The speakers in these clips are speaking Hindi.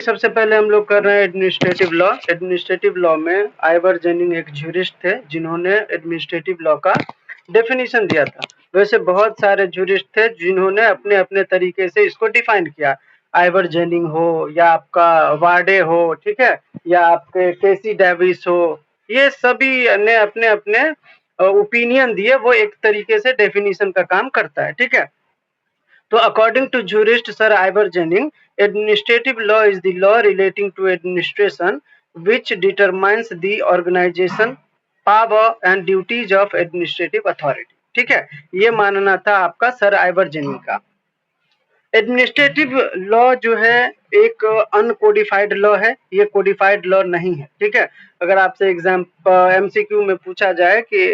सबसे पहले हम लोग कर रहे हैं एडमिनिस्ट्रेटिव लॉ। एडमिनिस्ट्रेटिव लॉ में आइवर जेनिंग एक ज्यूरिस्ट थे जिन्होंने एडमिनिस्ट्रेटिव लॉ का डेफिनेशन दिया था। वैसे बहुत सारे ज्यूरिस्ट थे जिन्होंने अपने अपने तरीके से इसको डिफाइन किया। आइवर जेनिंग हो या आपका वार्डे हो, ठीक है, या आपके केसी डेविस हो, ये सभी ने अपने अपने ओपिनियन दिए। वो एक तरीके से डेफिनेशन का काम करता है, ठीक है। So according to jurist Sir Ivar Jennings, administrative law is the law relating to administration which determines the organization, power and duties of administrative authority. ठीक है, ये मानना था आपका सर आइवर जेनिंग का। एडमिनिस्ट्रेटिव लॉ जो है एक अनकोडिफाइड लॉ है, ये कोडिफाइड लॉ नहीं है, ठीक है। अगर आपसे एग्जाम एमसीक्यू में पूछा जाए कि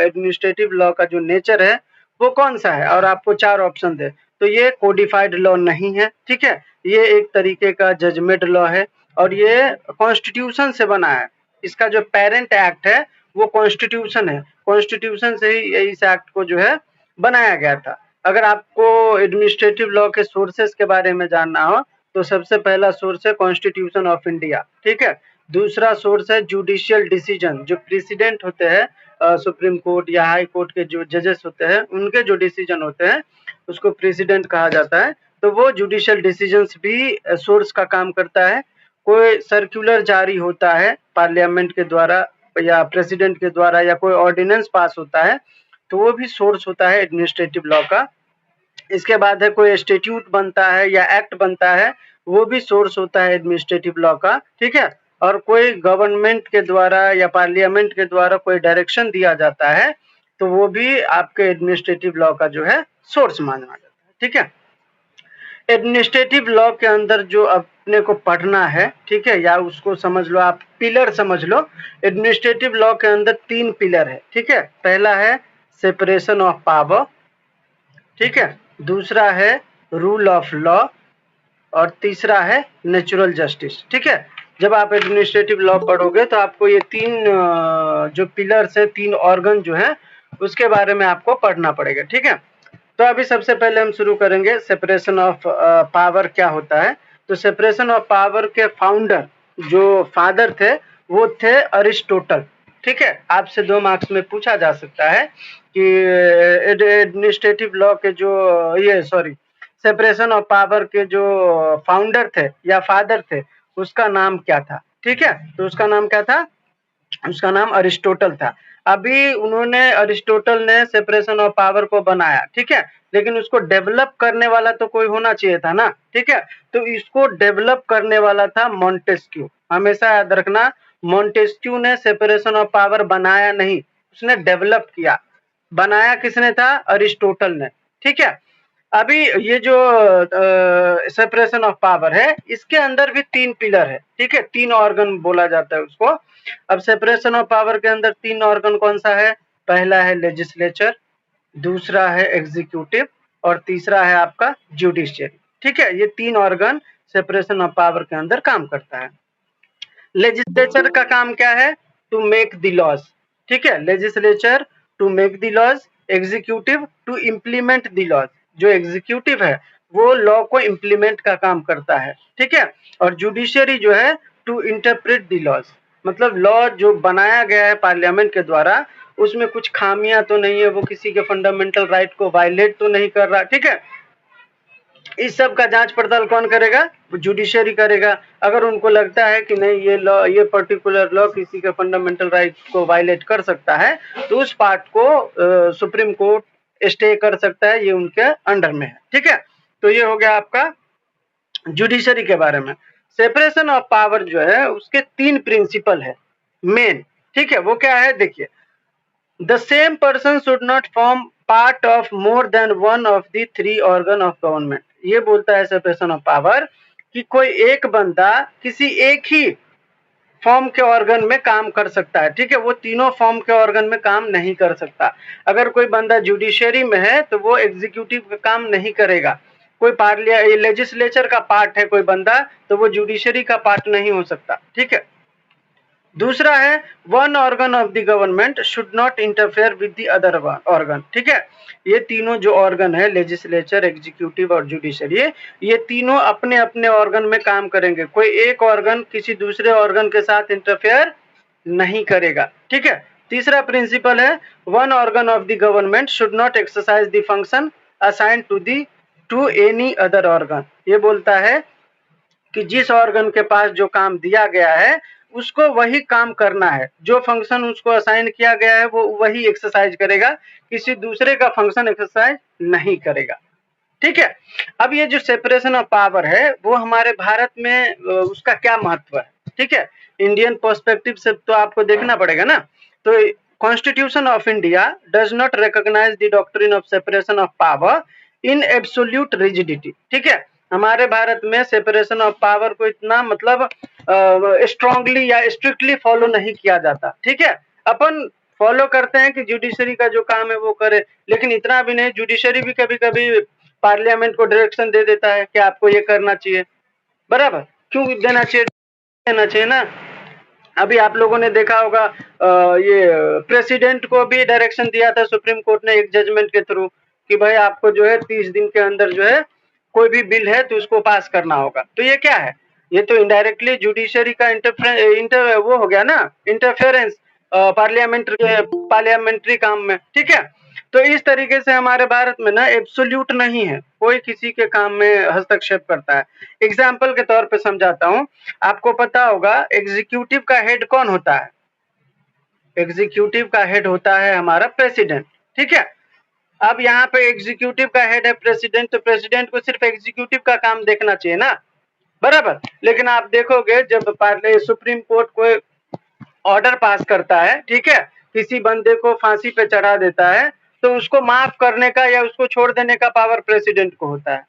एडमिनिस्ट्रेटिव लॉ का जो नेचर है वो कौन सा है और आपको 4 ऑप्शन दे, तो ये कोडिफाइड लॉ नहीं है, ठीक है। ये एक तरीके का जजमेंट लॉ है और ये कॉन्स्टिट्यूशन से बना है। इसका जो पेरेंट एक्ट है वो कॉन्स्टिट्यूशन है, कॉन्स्टिट्यूशन से ही इस एक्ट को जो है बनाया गया था। अगर आपको एडमिनिस्ट्रेटिव लॉ के सोर्सेस के बारे में जानना हो तो सबसे पहला सोर्स है कॉन्स्टिट्यूशन ऑफ इंडिया, ठीक है। दूसरा सोर्स है जुडिशियल डिसीजन, जो प्रेसिडेंट होते हैं सुप्रीम कोर्ट या हाई कोर्ट के जो जजेस होते हैं उनके जो डिसीजन होते हैं उसको प्रेसिडेंट कहा जाता है। तो वो जुडिशियल डिसीजंस भी सोर्स का काम करता है। कोई सर्कुलर जारी होता है पार्लियामेंट के द्वारा या प्रेसिडेंट के द्वारा या कोई ऑर्डिनेंस पास होता है तो वो भी सोर्स होता है एडमिनिस्ट्रेटिव लॉ का। इसके बाद है कोई स्टैट्यूट बनता है या एक्ट बनता है, वो भी सोर्स होता है एडमिनिस्ट्रेटिव लॉ का, ठीक है। और कोई गवर्नमेंट के द्वारा या पार्लियामेंट के द्वारा कोई डायरेक्शन दिया जाता है तो वो भी आपके एडमिनिस्ट्रेटिव लॉ का जो है सोर्स माना जाता है, ठीक है। एडमिनिस्ट्रेटिव लॉ के अंदर जो अपने को पढ़ना है, ठीक है, या उसको समझ लो आप पिलर समझ लो। एडमिनिस्ट्रेटिव लॉ के अंदर 3 पिलर है, ठीक है। पहला है सेपरेशन ऑफ पावर, ठीक है। दूसरा है रूल ऑफ लॉ और तीसरा है नेचुरल जस्टिस, ठीक है। जब आप एडमिनिस्ट्रेटिव लॉ पढ़ोगे तो आपको ये 3 जो पिलर्स हैं, 3 ऑर्गन जो हैं उसके बारे में आपको पढ़ना पड़ेगा, ठीक है। तो अभी सबसे पहले हम शुरू करेंगे सेपरेशन ऑफ पावर क्या होता है। तो सेपरेशन ऑफ पावर के फाउंडर जो फादर थे वो थे अरिस्टोटल, ठीक है। आपसे 2 मार्क्स में पूछा जा सकता है कि एडमिनिस्ट्रेटिव लॉ के जो सेपरेशन ऑफ पावर के जो फाउंडर थे या फादर थे उसका नाम क्या था, ठीक है। तो उसका नाम क्या था, उसका नाम अरिस्टोटल था। अभी उन्होंने अरिस्टोटल ने सेपरेशन ऑफ पावर को बनाया, ठीक है, लेकिन उसको डेवलप करने वाला तो कोई होना चाहिए था ना, ठीक है। तो इसको डेवलप करने वाला था मॉन्टेस्क्यू। हमेशा याद रखना, मॉन्टेस्क्यू ने सेपरेशन ऑफ पावर बनाया नहीं, उसने डेवलप किया। बनाया किसने था, अरिस्टोटल ने, ठीक है। अभी ये जो सेपरेशन ऑफ पावर है इसके अंदर भी 3 पिलर है, ठीक है, 3 ऑर्गन बोला जाता है उसको। अब सेपरेशन ऑफ पावर के अंदर 3 ऑर्गन कौन सा है, पहला है लेजिस्लेचर, दूसरा है एग्जीक्यूटिव और तीसरा है आपका जुडिशियरी, ठीक है। ये 3 ऑर्गन सेपरेशन ऑफ पावर के अंदर काम करता है। लेजिस्लेचर का काम क्या है, टू मेक द लॉज, ठीक है। Legislature to make the laws, executive to implement the laws. जो एग्जीक्यूटिव है वो लॉ को इम्प्लीमेंट का काम करता है, ठीक है। और जुडिशियरी जो है टू इंटरप्रेट द लॉज, मतलब लॉ जो बनाया गया है पार्लियामेंट के द्वारा उसमें कुछ खामियां तो नहीं है, वो किसी के फंडामेंटल राइट को वायलेट तो नहीं कर रहा, ठीक है। इस सब का जांच पड़ताल कौन करेगा, जुडिशियरी करेगा। अगर उनको लगता है कि नहीं ये लॉ, ये पर्टिकुलर लॉ किसी के फंडामेंटल राइट को वायलेट कर सकता है तो उस पार्ट को सुप्रीम कोर्ट स्टे कर सकता है, ये उनके अंडर में है, ठीक है। तो ये हो गया आपका जुडिशरी के बारे में। सेपरेशन ऑफ पावर जो है उसके 3 प्रिंसिपल है मेन, ठीक है। वो क्या है, देखिए, the same person should not form part of more than one of the 3 organ of government. ये बोलता है सेपरेशन ऑफ पावर कि कोई एक बंदा किसी एक ही फॉर्म के ऑर्गन में काम कर सकता है, ठीक है। वो तीनों फॉर्म के ऑर्गन में काम नहीं कर सकता। अगर कोई बंदा जुडिशरी में है तो वो एग्जीक्यूटिव का काम नहीं करेगा। कोई लेजिस्लेचर का पार्ट है कोई बंदा तो वो जुडिशरी का पार्ट नहीं हो सकता, ठीक है। दूसरा है one organ of the government should not interfere with the other organ, ठीक है। ये तीनों जो ऑर्गन है, लेजिस्लेचर, एग्जीक्यूटिव और जुडिशरी, ये तीनों अपने अपने ऑर्गन में काम करेंगे। कोई एक ऑर्गन किसी दूसरे ऑर्गन के साथ इंटरफेयर नहीं करेगा, ठीक है। तीसरा प्रिंसिपल है one organ of the government should not exercise the function assigned to any other organ. ये बोलता है कि जिस ऑर्गन के पास जो काम दिया गया है उसको वही काम करना है, जो फंक्शन उसको असाइन किया गया है वो वही एक्सरसाइज करेगा, किसी दूसरे का फंक्शन एक्सरसाइज नहीं करेगा, ठीक है। अब ये जो सेपरेशन ऑफ पावर है वो हमारे भारत में उसका क्या महत्व है, ठीक है। इंडियन पर्सपेक्टिव से तो आपको देखना पड़ेगा ना। तो constitution of India does not recognise the doctrine of separation of power in absolute rigidity, ठीक है। हमारे भारत में सेपरेशन ऑफ पावर को इतना मतलब स्ट्रांगली या स्ट्रिक्टली फॉलो नहीं किया जाता, ठीक है। अपन फॉलो करते हैं कि जुडिशरी का जो काम है वो करे, लेकिन इतना भी नहीं। जुडिशरी भी कभी कभी पार्लियामेंट को डायरेक्शन दे देता है कि आपको ये करना चाहिए, बराबर। क्यों देना चाहिए? देना चाहिए ना। अभी आप लोगों ने देखा होगा ये प्रेसिडेंट को भी डायरेक्शन दिया था सुप्रीम कोर्ट ने एक जजमेंट के थ्रू कि भाई आपको जो है 30 दिन के अंदर जो है कोई भी बिल है तो उसको पास करना होगा। तो ये क्या है? ये तो इनडायरेक्टली जुडिशरी का वो हो गया ना, इंटरफेरेंस पार्लियामेंट्री काम में, ठीक है। तो इस तरीके से हमारे भारत में ना एब्सोल्यूट नहीं है, कोई किसी के काम में हस्तक्षेप करता है। एग्जाम्पल के तौर पे समझाता हूँ। आपको पता होगा एग्जीक्यूटिव का हेड कौन होता है? एग्जीक्यूटिव का हेड होता है हमारा प्रेसिडेंट, ठीक है। अब यहाँ पे एग्जीक्यूटिव का हेड है प्रेसिडेंट, तो प्रेसिडेंट को सिर्फ एग्जीक्यूटिव का काम देखना चाहिए ना, बराबर। लेकिन आप देखोगे जब सुप्रीम कोर्ट कोई ऑर्डर पास करता है, ठीक है, किसी बंदे को फांसी पे चढ़ा देता है, तो उसको माफ करने का या उसको छोड़ देने का पावर प्रेसिडेंट को होता है।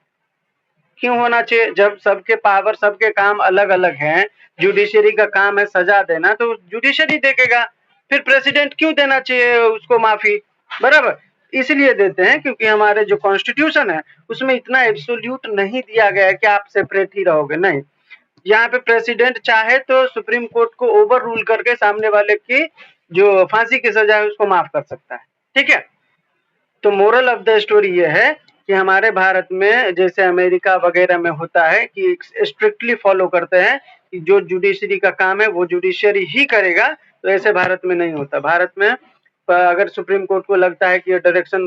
क्यों होना चाहिए? जब सबके पावर, सबके काम अलग अलग हैं, जुडिशरी का काम है सजा देना, तो जुडिशरी देखेगा, फिर प्रेसिडेंट क्यों देना चाहिए उसको माफी, बराबर। इसलिए देते हैं क्योंकि हमारे जो कॉन्स्टिट्यूशन है उसमें इतना एब्सोल्यूट नहीं दिया गया है कि आप सेपरेट ही रहोगे, नहीं। यहाँ पे प्रेसिडेंट चाहे तो सुप्रीम कोर्ट को ओवर रूल करके सामने वाले की जो फांसी की सजा है उसको माफ कर सकता है, ठीक है। तो मोरल ऑफ द स्टोरी ये है कि हमारे भारत में जैसे अमेरिका वगैरह में होता है कि स्ट्रिक्टली फॉलो करते हैं कि जो जुडिशरी का काम है वो जुडिशरी ही करेगा, तो ऐसे भारत में नहीं होता। भारत में अगर सुप्रीम कोर्ट को लगता है कि ये डायरेक्शन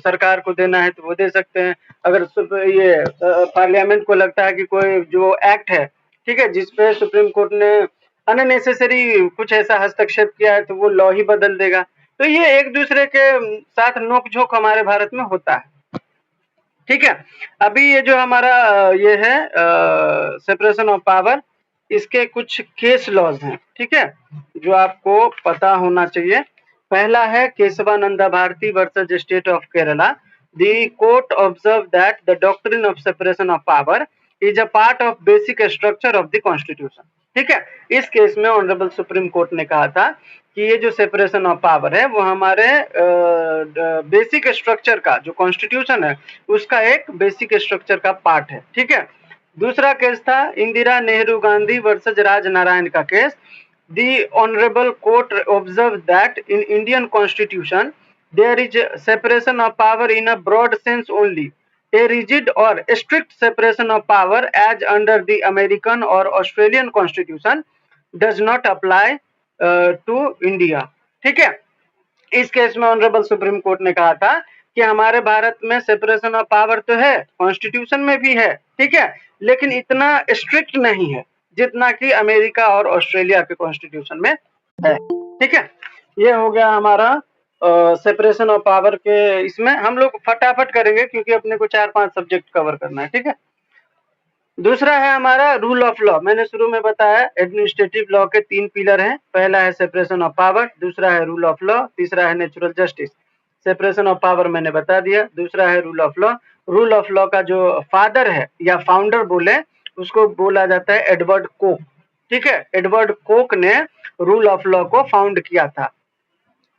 सरकार को देना है तो वो दे सकते हैं। अगर ये पार्लियामेंट को लगता है कि कोई जो एक्ट है, ठीक है, जिसपे सुप्रीम कोर्ट ने अननेसेसरी कुछ ऐसा हस्तक्षेप किया है तो वो लॉ ही बदल देगा। तो ये एक दूसरे के साथ नोक-झोंक हमारे भारत में होता है, ठीक है। अभी ये जो हमारा ये है सेपरेशन ऑफ पावर, इसके कुछ केस लॉज हैं, ठीक है, जो आपको पता होना चाहिए। पहला है Keshavananda Bharati versus state of Kerala. The court observe that the doctrine of separation of power is a part of basic structure of the constitution, ठीक है। इस केस में ऑनरेबल सुप्रीम कोर्ट ने कहा था कि ये जो सेपरेशन ऑफ पावर है वो हमारे बेसिक स्ट्रक्चर का, जो कॉन्स्टिट्यूशन है उसका एक बेसिक स्ट्रक्चर का पार्ट है, ठीक है। दूसरा केस था इंदिरा नेहरू गांधी वर्सेस राज नारायण का case. The honorable court observed that in Indian constitution there is a separation of power in a broad sense only. A rigid or strict separation of power as under the American or Australian constitution does not apply to India, ठीक है। इस केस में ऑनरेबल सुप्रीम कोर्ट ने कहा था कि हमारे भारत में सेपरेशन ऑफ पावर तो है, कॉन्स्टिट्यूशन में भी है, ठीक है, लेकिन इतना स्ट्रिक्ट नहीं है जितना कि अमेरिका और ऑस्ट्रेलिया के कॉन्स्टिट्यूशन में है, ठीक है। ये हो गया हमारा सेपरेशन ऑफ पावर के। इसमें हम लोग फटाफट करेंगे क्योंकि अपने को 4-5 सब्जेक्ट कवर करना है, ठीक है। दूसरा है हमारा रूल ऑफ लॉ। मैंने शुरू में बताया एडमिनिस्ट्रेटिव लॉ के 3 पिलर हैं। पहला है सेपरेशन ऑफ पावर, दूसरा है रूल ऑफ लॉ, तीसरा है natural justice. Separation of power मैंने बता दिया, दूसरा है rule of law. Rule of law का जो फादर है या फाउंडर बोले उसको बोला जाता है एडवर्ड कोक, ठीक है। एडवर्ड कोक ने रूल ऑफ लॉ को फाउंड किया था,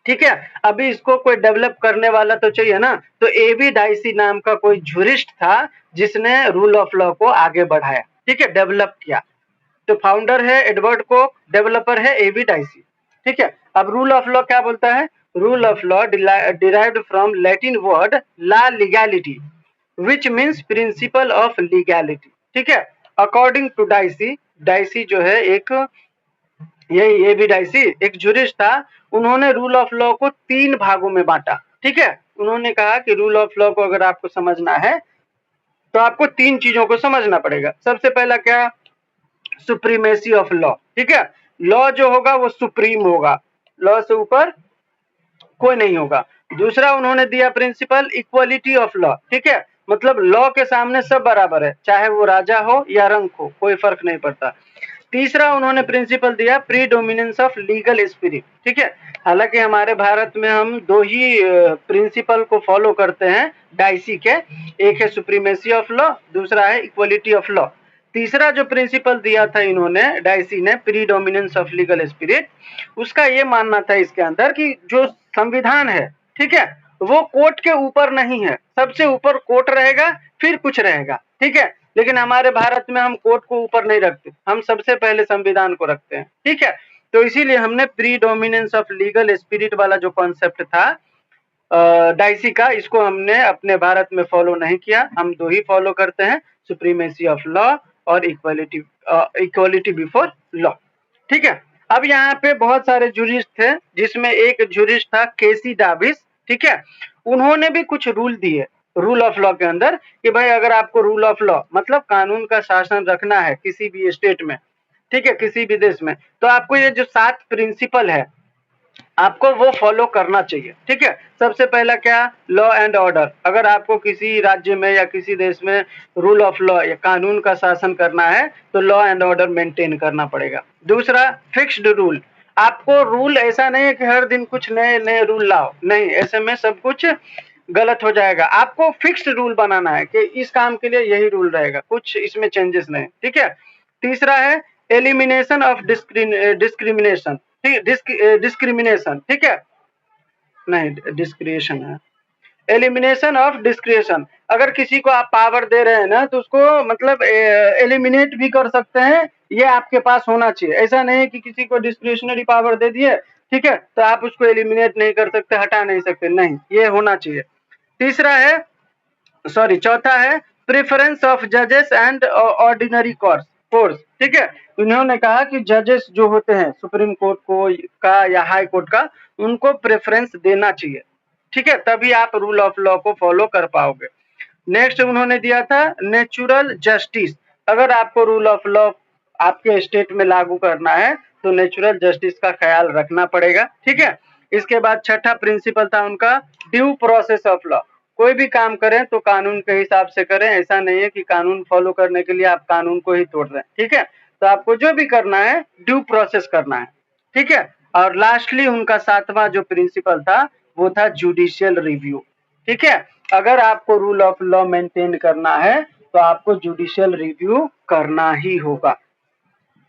ठीक है। अभी इसको कोई डेवलप करने वाला तो चाहिए ना, तो एबी डाइसी नाम का कोई जूरिस्ट था जिसने रूल ऑफ लॉ को आगे बढ़ाया, ठीक है, डेवलप किया। तो फाउंडर है एडवर्ड कोक, डेवलपर है एवी डाइसी। ठीक है, अब रूल ऑफ लॉ क्या बोलता है? Rule of law derived from Latin word la legality which means principle of legality. ठीक है, अकॉर्डिंग टू डाइसी, डाइसी जो है एक ये भी डाइसी एक जुरिस्ट था, उन्होंने रूल ऑफ लॉ को 3 भागों में बांटा। ठीक है, उन्होंने कहा कि रूल ऑफ लॉ को अगर आपको समझना है तो आपको 3 चीजों को समझना पड़ेगा। सबसे पहला क्या? Supremacy of law. ठीक है, लॉ जो होगा वो सुप्रीम होगा, लॉ से ऊपर कोई नहीं होगा। दूसरा उन्होंने दिया प्रिंसिपल इक्वलिटी ऑफ लॉ। ठीक है, मतलब लॉ के सामने सब बराबर है, चाहे वो राजा हो या रंक हो, कोई फर्क नहीं पड़ता। तीसरा उन्होंने प्रिंसिपल दिया प्रीडोमिनेंस ऑफ लीगल स्पिरिट। ठीक है, हालांकि हमारे भारत में हम 2 ही प्रिंसिपल को फॉलो करते हैं डाइसी के, एक है सुप्रीमेसी ऑफ लॉ, दूसरा है इक्वलिटी ऑफ लॉ। तीसरा जो प्रिंसिपल दिया था इन्होंने डाइसी ने, प्रीडोमिनेंस ऑफ लीगल स्पिरिट, उसका ये मानना था इसके अंदर कि जो संविधान है, ठीक है, वो कोर्ट के ऊपर नहीं है, सबसे ऊपर कोर्ट रहेगा फिर कुछ रहेगा। ठीक है, लेकिन हमारे भारत में हम कोर्ट को ऊपर नहीं रखते, हम सबसे पहले संविधान को रखते हैं। ठीक है, तो इसीलिए हमने प्रीडोमिनेंस ऑफ लीगल स्पिरिट वाला जो कॉन्सेप्ट था डाइसी का, इसको हमने अपने भारत में फॉलो नहीं किया। हम 2 ही फॉलो करते हैं, सुप्रीमेसी ऑफ लॉ और इक्वलिटी बिफोर लॉ। ठीक है, अब यहाँ पे बहुत सारे जूरिस्ट थे, जिसमें एक जूरिस्ट था केसी डाविस। ठीक है, उन्होंने भी कुछ रूल दिए रूल ऑफ लॉ के अंदर कि भाई अगर आपको रूल ऑफ लॉ मतलब कानून का शासन रखना है किसी भी स्टेट में, ठीक है, किसी भी देश में, तो आपको ये जो 7 प्रिंसिपल है आपको वो फॉलो करना चाहिए। ठीक है, सबसे पहला क्या? Law and order. अगर आपको किसी राज्य में या किसी देश में रूल ऑफ लॉ या कानून का शासन करना है तो लॉ एंड ऑर्डर मेंटेन करना पड़ेगा। दूसरा फिक्स्ड रूल। आपको रूल ऐसा नहीं है कि हर दिन कुछ नए नए रूल लाओ, नहीं, ऐसे में सब कुछ गलत हो जाएगा। आपको फिक्स्ड रूल बनाना है कि इस काम के लिए यही रूल रहेगा, कुछ इसमें चेंजेस नहीं। ठीक है, तीसरा है एलिमिनेशन ऑफ डिस्क्रिमिनेशन। डिस्क्रिमिनेशन, ठीक है, नहीं डिस्क्रिएशन है, एलिमिनेशन ऑफ डिस्क्रिएशन। अगर किसी को आप पावर दे रहे हैं ना तो उसको मतलब एलिमिनेट भी कर सकते हैं, ये आपके पास होना चाहिए। ऐसा नहीं है कि किसी को डिस्क्रिशनरी पावर दे दिए, ठीक है, तो आप उसको एलिमिनेट नहीं कर सकते, हटा नहीं सकते, नहीं, ये होना चाहिए। तीसरा है चौथा है प्रेफरेंस ऑफ जजेस एंड ऑर्डिनरी कोर्स। ठीक है, उन्होंने कहा कि जजेस जो होते हैं सुप्रीम कोर्ट को का या हाई कोर्ट का, उनको प्रेफरेंस देना चाहिए। ठीक है, तभी आप रूल ऑफ लॉ को फॉलो कर पाओगे। नेक्स्ट उन्होंने दिया था नेचुरल जस्टिस। अगर आपको रूल ऑफ लॉ आपके स्टेट में लागू करना है तो नेचुरल जस्टिस का ख्याल रखना पड़ेगा। ठीक है, इसके बाद छठा प्रिंसिपल था उनका ड्यू प्रोसेस ऑफ लॉ। कोई भी काम करें तो कानून के हिसाब से करें, ऐसा नहीं है कि कानून फॉलो करने के लिए आप कानून को ही तोड़ रहे हैं। ठीक है, तो आपको जो भी करना है ड्यू प्रोसेस करना है। ठीक है, और लास्टली उनका 7वां जो प्रिंसिपल था वो था जुडिशियल रिव्यू। ठीक है, अगर आपको रूल ऑफ लॉ मेंटेन करना है तो आपको जुडिशियल रिव्यू करना ही होगा।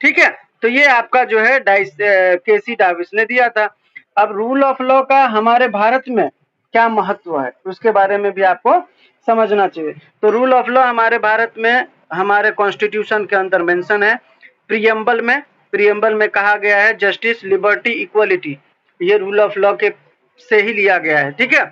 ठीक है, तो ये आपका जो है केसी डाविस ने दिया था। अब रूल ऑफ लॉ का हमारे भारत में क्या महत्व है उसके बारे में भी आपको समझना चाहिए। तो रूल ऑफ लॉ हमारे भारत में हमारे कॉन्स्टिट्यूशन के अंदर मेंशन है। प्रियम्बल में कहा गया है जस्टिस, लिबर्टी, इक्वलिटी, ये रूल ऑफ लॉ के से ही लिया गया है। ठीक है,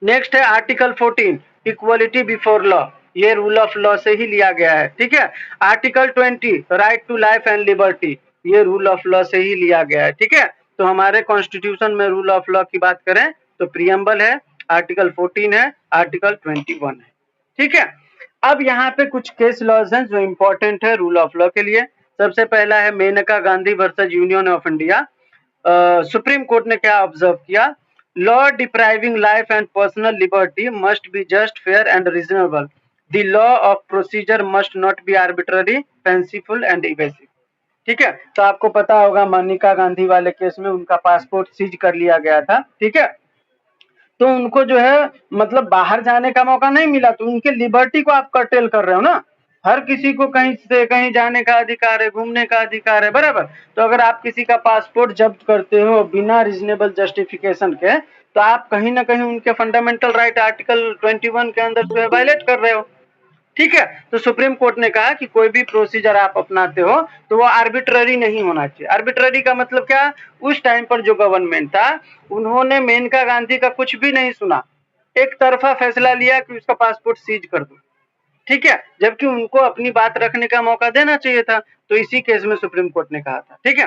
नेक्स्ट है आर्टिकल 14 इक्वलिटी बिफोर लॉ, ये रूल ऑफ लॉ से ही लिया गया है। ठीक है, article 20 right to life and liberty, ये रूल ऑफ लॉ से ही लिया गया है। ठीक है, तो हमारे कॉन्स्टिट्यूशन में रूल ऑफ लॉ की बात करें तो प्रियम्बल है, आर्टिकल 14 है, आर्टिकल 21 है। ठीक है, अब यहाँ पे कुछ केस लॉज हैं जो इम्पोर्टेंट है रूल ऑफ लॉ के लिए। सबसे पहला है Maneka Gandhi versus Union of India. Supreme Court ने क्या ऑब्जर्व किया? Law depriving life and personal liberty must be just, fair and reasonable. The law of procedure must not be arbitrary, fanciful and evasive. ठीक है, तो आपको पता होगा मेनका गांधी वाले केस में उनका पासपोर्ट सीज कर लिया गया था। ठीक है, तो उनको जो है मतलब बाहर जाने का मौका नहीं मिला, तो उनके लिबर्टी को आप कर्टेल कर रहे हो ना। हर किसी को कहीं से कहीं जाने का अधिकार है, घूमने का अधिकार है, बराबर। तो अगर आप किसी का पासपोर्ट जब्त करते हो बिना रीजनेबल जस्टिफिकेशन के, तो आप कहीं ना कहीं उनके फंडामेंटल राइट आर्टिकल 21 के अंदर जो है वायलेट कर रहे हो। ठीक है। तो सुप्रीम कोर्ट ने कहा कि कोई भी प्रोसीजर आप अपनाते हो तो वो आर्बिट्ररी नहीं होना चाहिए। आर्बिट्ररी का मतलब क्या, उस टाइम पर जो गवर्नमेंट था उन्होंने मेनका गांधी का कुछ भी नहीं सुना, एक तरफा फैसला लिया कि उसका पासपोर्ट सीज कर दो, ठीक है, जबकि उनको अपनी बात रखने का मौका देना चाहिए था। तो इसी केस में सुप्रीम कोर्ट ने कहा था, ठीक है।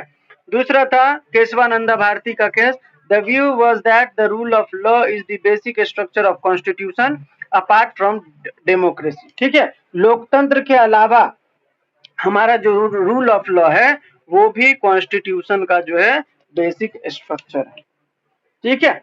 दूसरा था केशवानंदा भारती का case. The view was that the rule of law is the basic structure of constitution apart from democracy, ठीक है। लोकतंत्र के अलावा हमारा जो रूल ऑफ लॉ है वो भी कॉन्स्टिट्यूशन का जो है बेसिक स्ट्रक्चर है, ठीक है।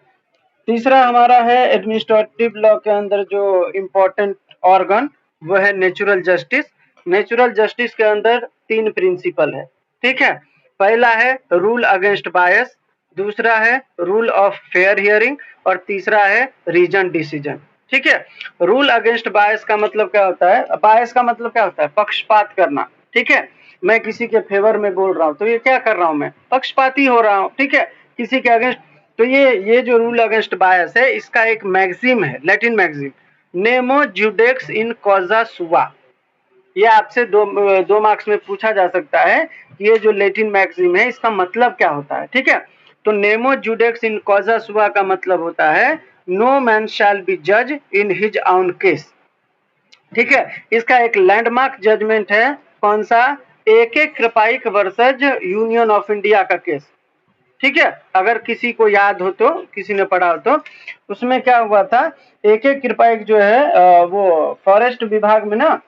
तीसरा हमारा है एडमिनिस्ट्रेटिव लॉ के अंदर जो इम्पोर्टेंट ऑर्गन वो है नेचुरल जस्टिस। नेचुरल जस्टिस के अंदर 3 प्रिंसिपल है, ठीक है। पहला है रूल अगेंस्ट बायस, दूसरा है रूल ऑफ फेयर हियरिंग और तीसरा है रीजन डिसीजन, ठीक है। रूल अगेंस्ट बायस का मतलब क्या होता है, बायस का मतलब क्या होता है, पक्षपात करना, ठीक है। मैं किसी के फेवर में बोल रहा हूँ तो ये क्या कर रहा हूँ, मैं पक्षपाती हो रहा हूँ, ठीक है, किसी के अगेंस्ट। तो ये जो रूल अगेंस्ट बायस है इसका एक मैगजीम है, लैटिन मैगजीम, नेमो जुडेक्स इन कॉजा सुआ। ये आपसे दो मार्क्स में पूछा जा सकता है कि ये जो लैटिन मैगजीम है इसका मतलब क्या होता है, ठीक है। तो नेमो जुडेक्स इन कॉजा सुआ का मतलब होता है नो मैन शैल बी जज इन हिज ओन केस, ठीक है। इसका एक लैंडमार्क जजमेंट है, कौन सा, AK Kraipak versus Union of India का केस, ठीक है। अगर किसी को याद हो तो, किसी ने पढ़ा हो तो, उसमें क्या हुआ था, AK कृपाइक जो है वो फॉरेस्ट विभाग में ना,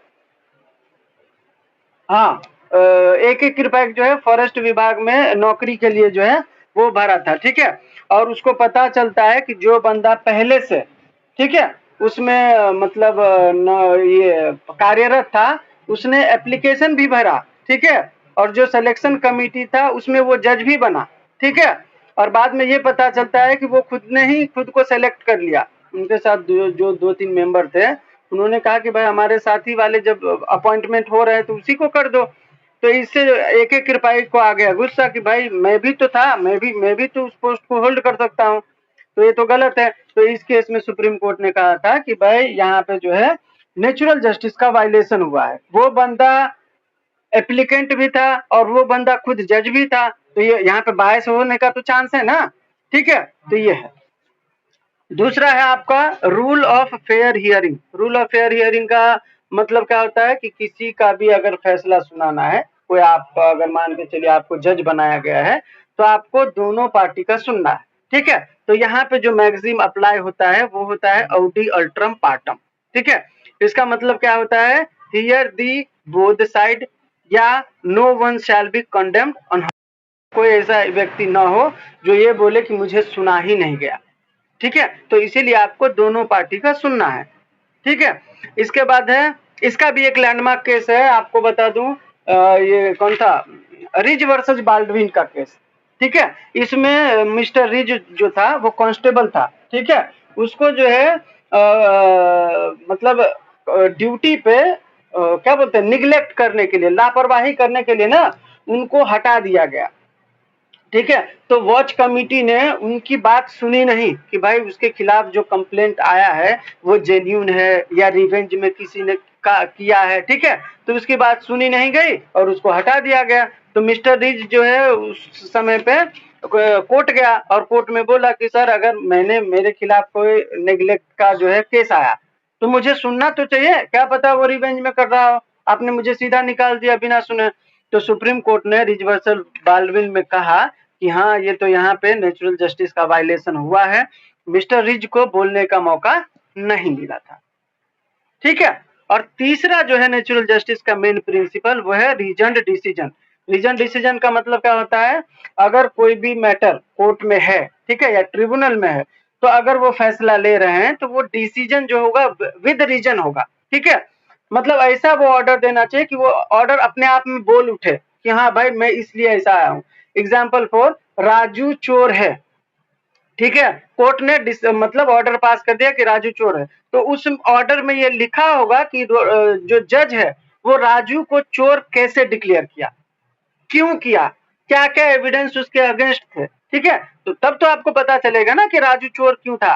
हाँ, AK कृपाइक जो है फॉरेस्ट विभाग में नौकरी के लिए जो है वो भरा था, ठीक है। और उसको पता चलता है कि जो बंदा पहले से, ठीक है, उसमें मतलब ये कार्यरत था, उसने एप्लीकेशन भी भरा, ठीक है, और जो सिलेक्शन कमेटी था उसमें वो जज भी बना, ठीक है। और बाद में ये पता चलता है कि वो खुद ने ही खुद को सेलेक्ट कर लिया। उनके साथ जो 2-3 मेंबर थे उन्होंने कहा कि भाई हमारे साथी वाले जब अपॉइंटमेंट हो रहे हैं तो उसी को कर दो। तो इससे AK कृपाई को आ गया गुस्सा कि भाई मैं भी तो था, मैं भी तो उस पोस्ट को होल्ड कर सकता हूँ, तो ये तो गलत है। तो इस केस में सुप्रीम कोर्ट ने कहा था कि भाई यहाँ पे जो है नेचुरल जस्टिस का वायलेशन हुआ है, वो बंदा एप्लीकेंट भी था और वो बंदा खुद जज भी था, तो ये यहाँ पे बायस होने का तो चांस है ना, ठीक है। तो ये है। दूसरा है आपका rule of fair hearing. Rule of fair hearing का मतलब क्या होता है कि किसी का भी अगर फैसला सुनाना है, कोई आप अगर मान के चलिए आपको जज बनाया गया है तो आपको दोनों पार्टी का सुनना है, ठीक है। तो यहाँ पे जो मैक्सिम अप्लाई होता है वो होता है औडी अल्ट्रम पार्टम, ठीक है। इसका मतलब क्या होता है, हियर दी बोथ साइड या no one shall be condemned on. कोई ऐसा व्यक्ति ना हो जो ये बोले कि मुझे सुना ही नहीं गया, ठीक है। तो इसीलिए आपको दोनों पार्टी का सुनना है, ठीक है। इसके बाद है, इसका भी एक लैंडमार्क केस है, आपको बता दूं, ये कौन था, रिज वर्सेस बाल्डविन का केस, ठीक है। इसमें मिस्टर रिज जो था वो कांस्टेबल था, ठीक है। उसको जो है मतलब ड्यूटी पे क्या बोलते हैं, निग्लेक्ट करने के लिए, लापरवाही करने के लिए ना उनको हटा दिया गया, ठीक है। तो वॉच कमिटी ने उनकी बात सुनी नहीं कि भाई उसके खिलाफ जो कंप्लेंट आया है वो जेन्यून है या रिवेंज में किसी ने किया है, ठीक है। तो उसकी बात सुनी नहीं गई और उसको हटा दिया गया। तो मिस्टर रिज जो है उस समय पे कोर्ट गया और कोर्ट में बोला कि सर अगर मेरे खिलाफ कोई नेग्लेक्ट का जो है केस आया तो मुझे सुनना तो चाहिए, क्या पता वो रिवेंज में कर रहा हो, आपने मुझे सीधा निकाल दिया बिना सुने। तो सुप्रीम कोर्ट ने रिज वर्सेस बाल्डविन में कहा कि हाँ ये तो यहाँ पे नेचुरल जस्टिस का वायलेशन हुआ है, मिस्टर रिज को बोलने का मौका नहीं मिला था, ठीक है। और तीसरा जो है नेचुरल जस्टिस का मेन प्रिंसिपल वो है रीजन डिसीजन। रीजन डिसीजन का मतलब क्या होता है, अगर कोई भी मैटर कोर्ट में है, ठीक है, या ट्रिब्यूनल में है, तो अगर वो फैसला ले रहे हैं तो वो डिसीजन जो होगा विद रीजन होगा, ठीक है। मतलब ऐसा वो ऑर्डर देना चाहिए कि वो ऑर्डर अपने आप में बोल उठे कि हाँ भाई मैं इसलिए ऐसा आया हूँ। एग्जाम्पल फॉर राजू चोर है, ठीक है, कोर्ट ने मतलब ऑर्डर पास कर दिया कि राजू चोर है, तो उस ऑर्डर में ये लिखा होगा कि जो जज है वो राजू को चोर कैसे डिक्लेयर किया, क्यों किया, क्या क्या एविडेंस उसके अगेंस्ट थे, ठीक है। तो तब तो आपको पता चलेगा ना कि राजू चोर क्यों था।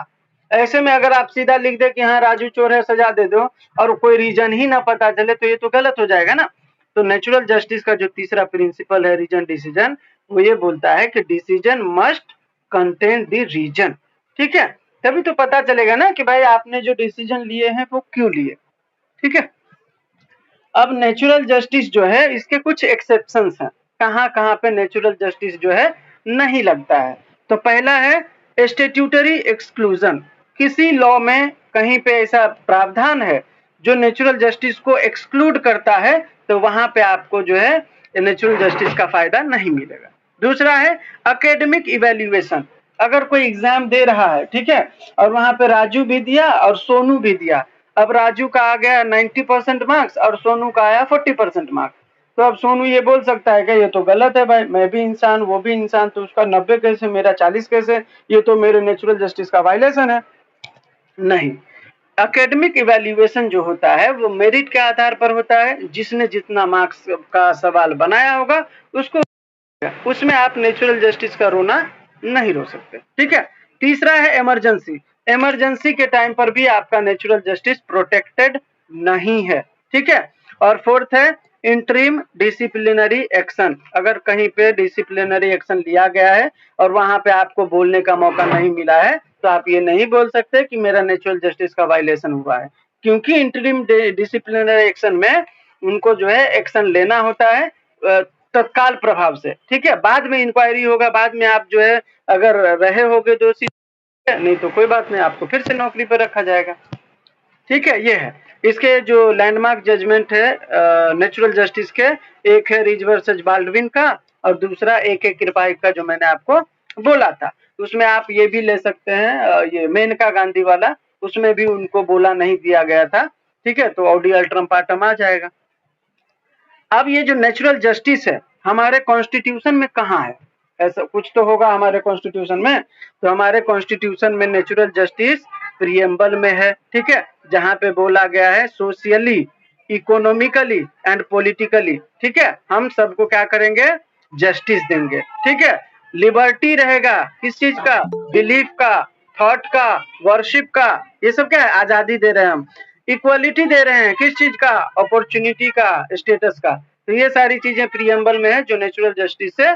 ऐसे में अगर आप सीधा लिख दे कि हाँ राजू चोर है, सजा दे दो, और कोई रीजन ही ना पता चले, तो ये तो गलत हो जाएगा ना। तो नेचुरल जस्टिस का जो तीसरा प्रिंसिपल है रीजन डिसीजन, वो ये बोलता है कि decision must contain the reason. ठीक है, तभी तो पता चलेगा ना कि भाई आपने जो डिसीजन लिए हैं वो क्यों लिए। ठीक है, अब नेचुरल जस्टिस जो है इसके कुछ एक्सेप्शंस हैं, कहाँ कहाँ पे नेचुरल जस्टिस जो है नहीं लगता है। तो पहला है स्टेट्यूटरी एक्सक्लूजन। किसी लॉ में कहीं पे ऐसा प्रावधान है जो नेचुरल जस्टिस को एक्सक्लूड करता है, तो वहां पे आपको जो है नेचुरल जस्टिस का फायदा नहीं मिलेगा। दूसरा है एकेडमिक इवेल्युएशन। अगर कोई एग्जाम दे रहा है, ठीक है, और वहां पे राजू भी दिया और सोनू भी दिया, अब राजू का आ गया 90% मार्क्स और सोनू का आया 40% मार्क्स, तो अब सोनू ये बोल सकता है कि ये तो गलत है भाई, मैं भी इंसान वो भी इंसान, तो उसका 90 कैसे, मेरा 40 कैसे, ये तो मेरे नेचुरल जस्टिस का वायलेशन है। नहीं, एकेडमिक इवैल्यूएशन जो होता है वो मेरिट के आधार पर होता है, जिसने जितना मार्क्स का सवाल बनाया होगा उसको, उसमें आप नेचुरल जस्टिस का रोना नहीं रो सकते। ठीक है, तीसरा है इमरजेंसी। इमरजेंसी के टाइम पर भी आपका नेचुरल जस्टिस प्रोटेक्टेड नहीं है। ठीक है, और फोर्थ है इंटरिम डिसिप्लिनरी एक्शन। अगर कहीं पे डिसिप्लिनरी एक्शन लिया गया है और वहां पे आपको बोलने का मौका नहीं मिला है, तो आप ये नहीं बोल सकते कि मेरा नेचुरल जस्टिस का वायलेशन हुआ है, क्योंकि इंटरिम डिसिप्लिनरी एक्शन में उनको जो है एक्शन लेना होता है तत्काल प्रभाव से। ठीक है, बाद में इंक्वायरी होगा, बाद में आप जो है अगर रहे होगे दोषी, नहीं तो कोई बात नहीं, आपको फिर से नौकरी पर रखा जाएगा। ठीक है, ये है इसके जो लैंडमार्क जजमेंट है नेचुरल जस्टिस के। एक है रिज वर्सेस बाल्डविन का, और दूसरा एक कृपाइक का, जो मैंने आपको बोला था। उसमें आप ये भी ले सकते हैं, ये मेनका गांधी वाला, उसमें भी उनको बोला नहीं दिया गया था। ठीक है, तो ऑडी अल्ट्रम पार्टम आ जाएगा। अब ये जो नेचुरल जस्टिस है हमारे कॉन्स्टिट्यूशन में कहाँ है? ऐसा कुछ तो होगा हमारे कॉन्स्टिट्यूशन में। तो हमारे कॉन्स्टिट्यूशन में नेचुरल जस्टिस प्रियम्बल में है। ठीक है, जहाँ पे बोला गया है सोशियली, इकोनॉमिकली एंड पॉलिटिकली, ठीक है, हम सबको क्या करेंगे? जस्टिस देंगे। ठीक है, लिबर्टी रहेगा किस चीज का? बिलीफ का, थॉट का, वर्शिप का, ये सब क्या है? आजादी दे रहे हैं हम। इक्वलिटी दे रहे हैं किस चीज का? अपॉर्चुनिटी का, स्टेटस का। तो ये सारी चीजें प्रियम्बल में है जो नेचुरल जस्टिस से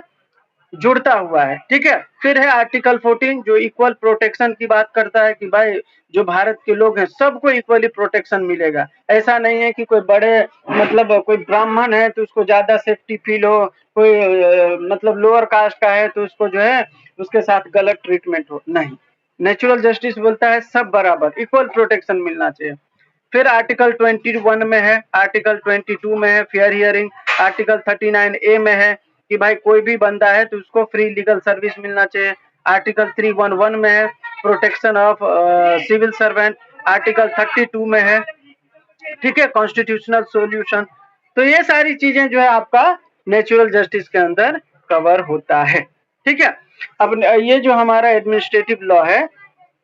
जुड़ता हुआ है। ठीक है, फिर है आर्टिकल 14 जो इक्वल प्रोटेक्शन की बात करता है कि भाई जो भारत के लोग हैं सबको इक्वली प्रोटेक्शन मिलेगा। ऐसा नहीं है कि कोई बड़े मतलब कोई ब्राह्मण है तो उसको ज्यादा सेफ्टी फील हो, कोई मतलब लोअर कास्ट का है तो उसको जो है उसके साथ गलत ट्रीटमेंट हो, नहीं। नेचुरल जस्टिस बोलता है सब बराबर, इक्वल प्रोटेक्शन मिलना चाहिए। फिर आर्टिकल 21 में है, आर्टिकल 22 में है फेयर हियरिंग, आर्टिकल 39A में है कि भाई कोई भी बंदा है तो उसको फ्री लीगल सर्विस मिलना चाहिए। आर्टिकल 311 में है protection of civil servant, article 32 में है, ठीक है, कॉन्स्टिट्यूशनल सोल्यूशन। तो ये सारी चीजें जो है आपका नेचुरल जस्टिस के अंदर कवर होता है। ठीक है, अब ये जो हमारा एडमिनिस्ट्रेटिव लॉ है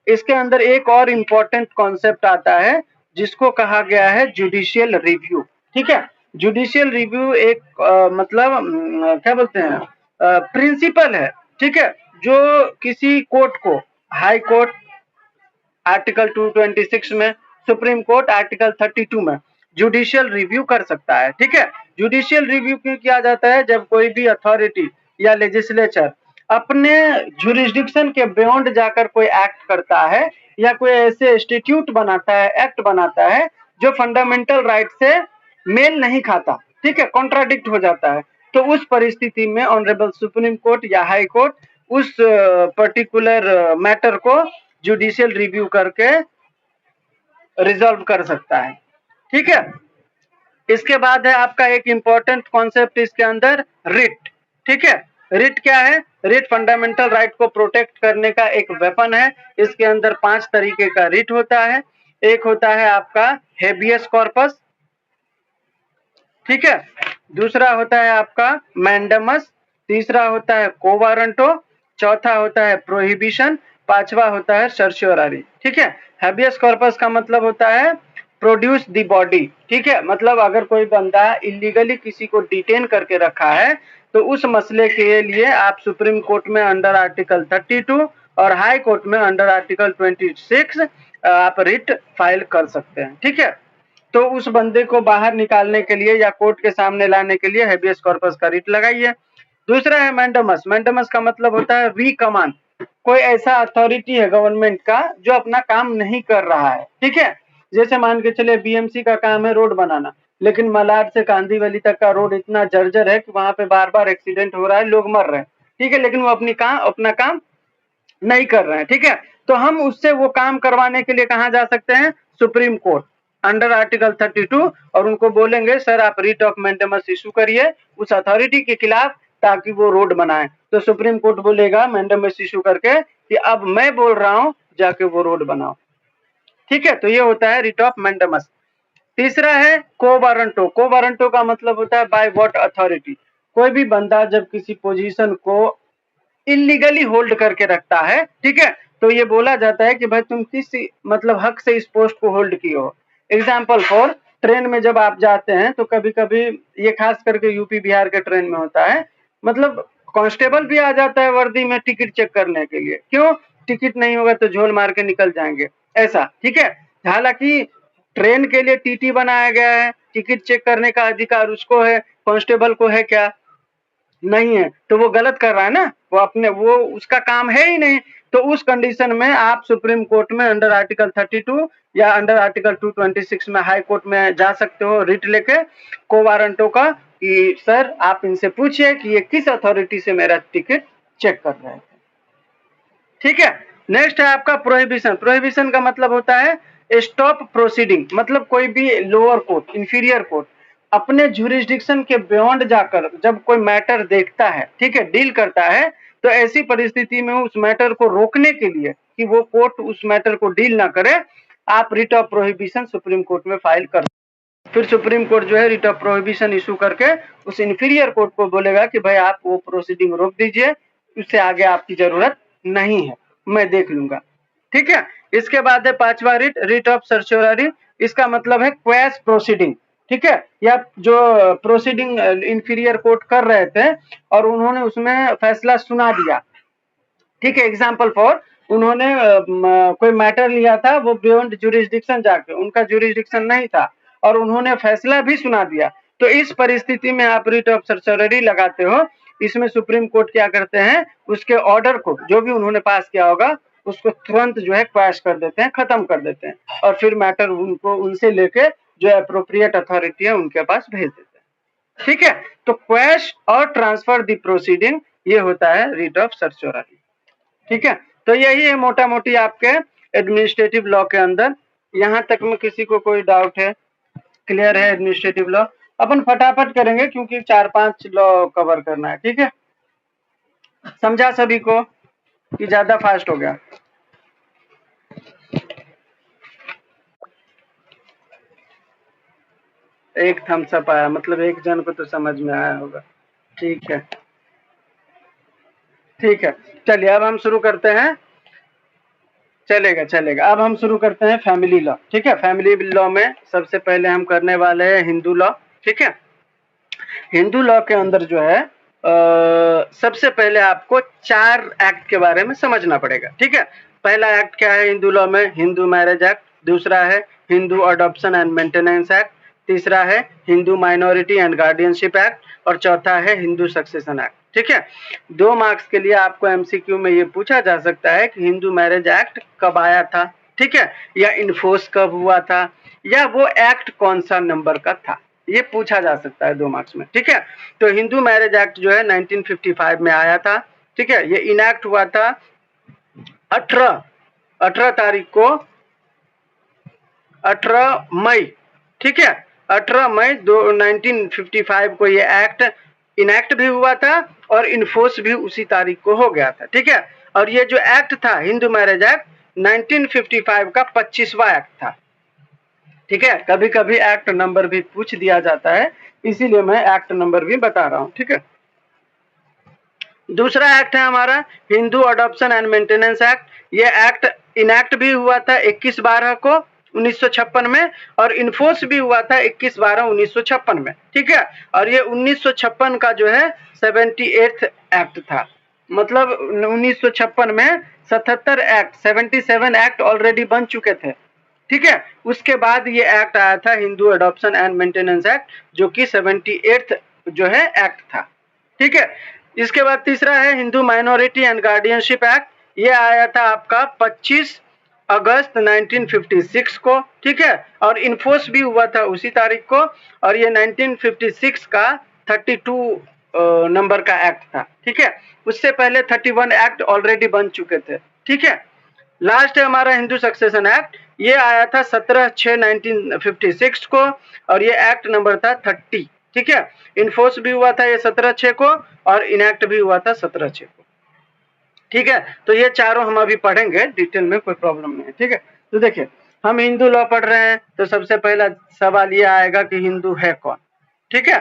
इसके अंदर एक और इम्पोर्टेंट कॉन्सेप्ट आता है जिसको कहा गया है जुडिशियल रिव्यू। ठीक है, जुडिशियल रिव्यू एक मतलब क्या बोलते हैं प्रिंसिपल है। ठीक है, जो किसी कोर्ट को, हाई कोर्ट आर्टिकल 226 में, सुप्रीम कोर्ट आर्टिकल 32 में जुडिशियल रिव्यू कर सकता है। ठीक है, जुडिशियल रिव्यू क्यों किया जाता है? जब कोई भी अथॉरिटी या लेजिस्लेचर अपने जुरिस्डिक्शन के बियॉन्ड जाकर कोई एक्ट करता है या कोई ऐसे इंस्टीट्यूट बनाता है, एक्ट बनाता है जो फंडामेंटल राइट से मेल नहीं खाता, ठीक है, कॉन्ट्राडिक्ट हो जाता है, तो उस परिस्थिति में ऑनरेबल सुप्रीम कोर्ट या हाई कोर्ट उस पर्टिकुलर मैटर को जुडिशियल रिव्यू करके रिजॉल्व कर सकता है। ठीक है, इसके बाद है आपका एक इंपॉर्टेंट कॉन्सेप्ट इसके अंदर, रिट। ठीक है, रिट क्या है? रिट फंडामेंटल राइट को प्रोटेक्ट करने का एक वेपन है। इसके अंदर 5 तरीके का रिट होता है। एक होता है आपका हेबियस कॉर्पस, ठीक है, दूसरा होता है आपका मैंडमस, तीसरा होता है कोवारंटो, चौथा होता है प्रोहिबिशन, पांचवा होता है सर्च्योररी। ठीक है, हेबियस कॉर्पस का मतलब होता है प्रोड्यूस द बॉडी। ठीक है, मतलब अगर कोई बंदा इलीगली किसी को डिटेन करके रखा है तो उस मसले के लिए आप सुप्रीम कोर्ट में अंडर आर्टिकल 32 और हाई कोर्ट में अंडर आर्टिकल 26 आप रिट फाइल कर सकते हैं। ठीक है, तो उस बंदे को बाहर निकालने के लिए या कोर्ट के सामने लाने के लिए हेबियस कॉर्पस का रिट लगाइए। दूसरा है मैंडेमस। मैंडेमस का मतलब होता है रिकमांड। कोई ऐसा अथॉरिटी है गवर्नमेंट का जो अपना काम नहीं कर रहा है। ठीक है, जैसे मान के चले बीएमसी का काम है रोड बनाना, लेकिन मलाड से कांदीवली तक का रोड इतना जर्जर है कि वहां पे बार बार एक्सीडेंट हो रहा है, लोग मर रहे हैं। ठीक है, लेकिन वो अपना काम नहीं कर रहे हैं। ठीक है, तो हम उससे वो काम करवाने के लिए कहाँ जा सकते हैं? सुप्रीम कोर्ट अंडर आर्टिकल 32, और उनको बोलेंगे सर आप रिट ऑफ मैंडेमस इशू करिए उस अथॉरिटी के खिलाफ ताकि वो रोड बनाए। तो सुप्रीम कोर्ट बोलेगा मैंडेमस इशू करके कि अब मैं बोल रहा हूं जाके वो रोड बनाओ। ठीक है, तो ये होता है रिट ऑफ मैंडेमस। तीसरा है को वारंटो। को वारंटो का मतलब होता है बाय व्हाट अथॉरिटी। कोई भी बंदा जब किसी पोजीशन को इलीगली होल्ड करके रखता है, ठीक है, तो ये बोला जाता है कि भाई तुम किस मतलब हक से इस पोस्ट को होल्ड किए हो। एग्जाम्पल फॉर ट्रेन में जब आप जाते हैं तो कभी कभी ये खास करके यूपी बिहार के ट्रेन में होता है, मतलब कांस्टेबल भी आ जाता है वर्दी में टिकट चेक करने के लिए। क्यों? टिकट नहीं होगा तो झोल मार के निकल जाएंगे, ऐसा। ठीक है, हालांकि ट्रेन के लिए टीटी बनाया गया है, टिकट चेक करने का अधिकार उसको है, कांस्टेबल को है क्या? नहीं है, तो वो गलत कर रहा है ना, वो उसका काम है ही नहीं। तो उस कंडीशन में आप सुप्रीम कोर्ट में अंडर आर्टिकल 32 या अंडर आर्टिकल 226 में हाई कोर्ट में जा सकते हो रिट लेके को वारंटो का कि सर आप इनसे पूछिए कि ये किस अथॉरिटी से मेरा टिकट चेक कर रहे थे। ठीक है, नेक्स्ट है आपका प्रोहिबिशन। प्रोहिबिशन का मतलब होता है स्टॉप प्रोसीडिंग। मतलब कोई भी लोअर कोर्ट, इंफीरियर कोर्ट अपने ज्यूरिसडिक्शन के बियॉन्ड जाकर जब कोई मैटर देखता है, ठीक है, डील करता है, तो ऐसी परिस्थिति में उस मैटर को रोकने के लिए कि वो कोर्ट उस मैटर को डील ना करे, आप writ of prohibition supreme court में फाइल कर। फिर सुप्रीम कोर्ट जो है रिट ऑफ प्रोहिबिशन इशू करके उस इंफीरियर कोर्ट को बोलेगा कि भाई आप वो प्रोसीडिंग रोक दीजिए, उससे आगे आपकी जरूरत नहीं है, मैं देख लूंगा। ठीक है, इसके बाद है पांचवा रिट, रिट ऑफ सर्चोररी। इसका मतलब है क्वेश प्रोसीडिंग। ठीक है, या जो प्रोसीडिंग इंफीरियर कोर्ट कर रहे थे और उन्होंने उसमें फैसला सुना दिया। ठीक है, एग्जाम्पल फॉर उन्होंने कोई मैटर लिया था, वो बियॉन्ड ज्यूरिसडिक्शन जाके, उनका ज्यूरिसडिक्शन नहीं था और उन्होंने फैसला भी सुना दिया। तो इस परिस्थिति में आप रिट ऑफ सर्चोररी लगाते हो। इसमें सुप्रीम कोर्ट क्या करते हैं, उसके ऑर्डर को जो भी उन्होंने पास किया होगा उसको तुरंत जो है क्वैश कर देते हैं, खत्म कर देते हैं, और फिर मैटर उनको उनसे लेके जो अप्रोप्रिएट अथॉरिटी है उनके पास भेज देते हैं। ठीक है, तो क्वैश और ट्रांसफर द प्रोसीडिंग, ये होता है रिट ऑफ सर्चोररी। ठीक है, तो यही है मोटा मोटी आपके एडमिनिस्ट्रेटिव लॉ के अंदर। यहाँ तक में किसी को कोई डाउट है? क्लियर है एडमिनिस्ट्रेटिव लॉ? अपन फटाफट करेंगे क्योंकि 4-5 लॉ कवर करना है। ठीक है, समझा सभी को कि ज्यादा फास्ट हो गया? एक थम्स अप आया, मतलब एक जन को तो समझ में आया होगा। ठीक है, ठीक है, चलिए अब हम शुरू करते हैं। चलेगा चलेगा, अब हम शुरू करते हैं फैमिली लॉ। ठीक है, फैमिली लॉ में सबसे पहले हम करने वाले हैं हिंदू लॉ। ठीक है, हिंदू लॉ के अंदर जो है सबसे पहले आपको 4 एक्ट के बारे में समझना पड़ेगा। ठीक है, पहला एक्ट क्या है हिंदू लॉ में? Hindu marriage act. दूसरा है Hindu adoption and maintenance act. तीसरा है Hindu minority and guardianship act, और चौथा है हिंदू सक्सेशन एक्ट। ठीक है, 2 मार्क्स के लिए आपको एमसीक्यू में ये पूछा जा सकता है कि हिंदू मैरिज एक्ट कब आया था, ठीक है, या इन्फोर्स कब हुआ था, या वो एक्ट कौन सा नंबर का था, ये पूछा जा सकता है 2 मार्क्स में। ठीक है, तो हिंदू मैरिज एक्ट जो है 1955 में आया था। ठीक है, ये इनैक्ट हुआ था 18 तारीख को, 18 मई। ठीक है, 18 मई 1955 को ये एक्ट इनैक्ट भी हुआ था और इन्फोर्स भी उसी तारीख को हो गया था। ठीक है, और ये जो एक्ट था हिंदू मैरिज एक्ट 1955 का 25वां एक्ट था। ठीक है, कभी कभी एक्ट नंबर भी पूछ दिया जाता है, इसीलिए मैं एक्ट नंबर भी बता रहा हूं। ठीक है, दूसरा एक्ट है हमारा Hindu adoption and maintenance act. ये एक्ट इनैक्ट भी हुआ था 21/12 को 1956 में, और इन्फोर्स भी हुआ था 21/12/1956 में। ठीक है, और ये 1956 का जो है 78th एक्ट था। मतलब 1956 में 77 एक्ट 77 एक्ट ऑलरेडी बन चुके थे, ठीक है। उसके बाद ये एक्ट आया था Hindu adoption and maintenance act, जो कि 78th जो है एक्ट था, ठीक है। इसके बाद तीसरा है Hindu minority and guardianship act, ये आया था आपका 25 अगस्त 1956 को, ठीक है, और इन्फोर्स भी हुआ था उसी तारीख को, और ये 1956 का 32 नंबर का एक्ट था, ठीक है। उससे पहले 31 एक्ट ऑलरेडी बन चुके थे, ठीक है। लास्ट है हमारा हिंदू सक्सेशन एक्ट, ये आया था 17/6/1956 को, और ये एक्ट नंबर था 30, ठीक है। इन्फोर्स भी हुआ था ये 17/6 को, और इनएक्ट भी हुआ था 17/6 को, ठीक है। तो ये चारों हम अभी पढ़ेंगे डिटेल में, कोई प्रॉब्लम नहीं है, ठीक है। तो देखिए, हम हिंदू लॉ पढ़ रहे हैं, तो सबसे पहला सवाल ये आएगा कि हिंदू है कौन, ठीक है।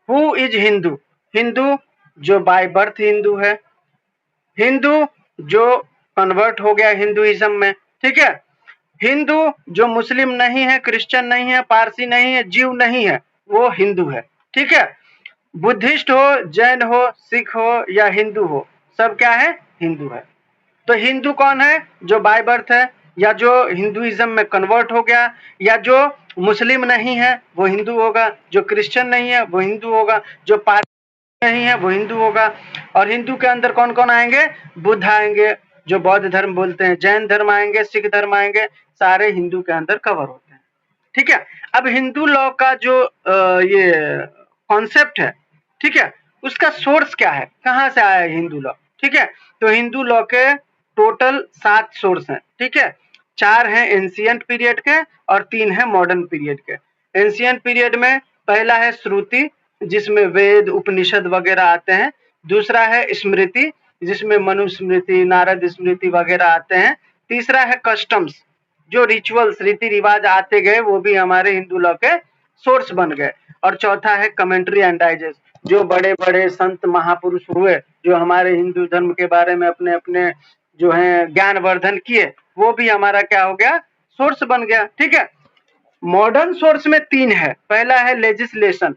Who is Hindu? हिंदू जो बाय बर्थ हिंदू है, हिंदू जो कन्वर्ट हो गया हिंदुइज्म में, ठीक है। हिंदू जो मुस्लिम नहीं है, क्रिश्चियन नहीं है, पारसी नहीं है, जीव नहीं है, वो हिंदू है, ठीक है। बुद्धिस्ट हो, जैन हो, सिख हो या हिंदू हो, सब क्या है? हिंदू है। तो हिंदू कौन है? जो बाय बर्थ है, या जो हिंदुइज्म में कन्वर्ट हो गया, या जो मुस्लिम नहीं है वो हिंदू होगा, जो क्रिश्चियन नहीं है वो हिंदू होगा, जो पारसी नहीं है वो हिंदू होगा। और हिंदू के अंदर कौन कौन आएंगे? बुद्ध आएंगे, जो बौद्ध धर्म बोलते हैं, जैन धर्म आएंगे, सिख धर्म आएंगे, सारे हिंदू के अंदर कवर होते हैं, ठीक है। अब हिंदू लॉ का जो ये कॉन्सेप्ट है, ठीक है, उसका सोर्स क्या है, कहाँ से आया है हिंदू लॉ, ठीक है। तो हिंदू लॉ के टोटल 7 सोर्स हैं, ठीक है। 4 हैं एंशिएंट पीरियड के और 3 हैं मॉडर्न पीरियड के। एंशिएंट पीरियड में पहला है श्रुति, जिसमें वेद उपनिषद वगैरह आते हैं। दूसरा है स्मृति, जिसमें मनुस्मृति, नारद स्मृति वगैरह आते हैं। तीसरा है कस्टम्स, जो रिचुअल्स रीति रिवाज आते गए वो भी हमारे हिंदू लॉ के सोर्स बन गए। और चौथा है कमेंट्री एंड डाइजेस्ट, जो बड़े बड़े संत महापुरुष हुए, जो हमारे हिंदू धर्म के बारे में अपने अपने जो है ज्ञानवर्धन किए, वो भी हमारा क्या हो गया? सोर्स बन गया, ठीक है। मॉडर्न सोर्स में 3 है। पहला है लेजिस्लेशन,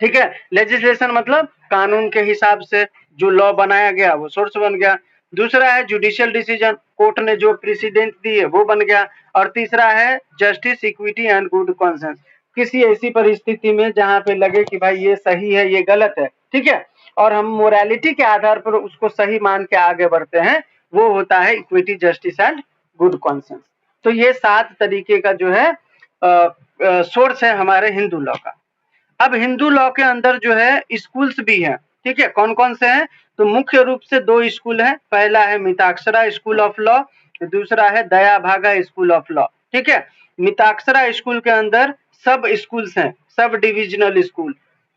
ठीक है। लेजिस्लेशन मतलब कानून के हिसाब से जो लॉ बनाया गया वो सोर्स बन गया। दूसरा है जुडिशियल डिसीजन, कोर्ट ने जो प्रेसिडेंट दिए वो बन गया। और तीसरा है justice, equity and good conscience, किसी ऐसी परिस्थिति में जहां पे लगे कि भाई ये सही है ये गलत है, ठीक है, और हम मोरालिटी के आधार पर उसको सही मान के आगे बढ़ते हैं, वो होता है equity, justice and good conscience. तो ये 7 तरीके का जो है सोर्स है हमारे हिंदू लॉ का। अब हिंदू लॉ के अंदर जो है स्कूल्स भी हैं, ठीक है। कौन कौन से हैं? तो मुख्य रूप से 2 स्कूल हैं। पहला है मिताक्षरा स्कूल ऑफ लॉ, दूसरा है दया भागा स्कूल ऑफ लॉ, ठीक है। मिताक्षरा स्कूल के अंदर सब स्कूल्स हैं, सब डिविजनल स्कूल।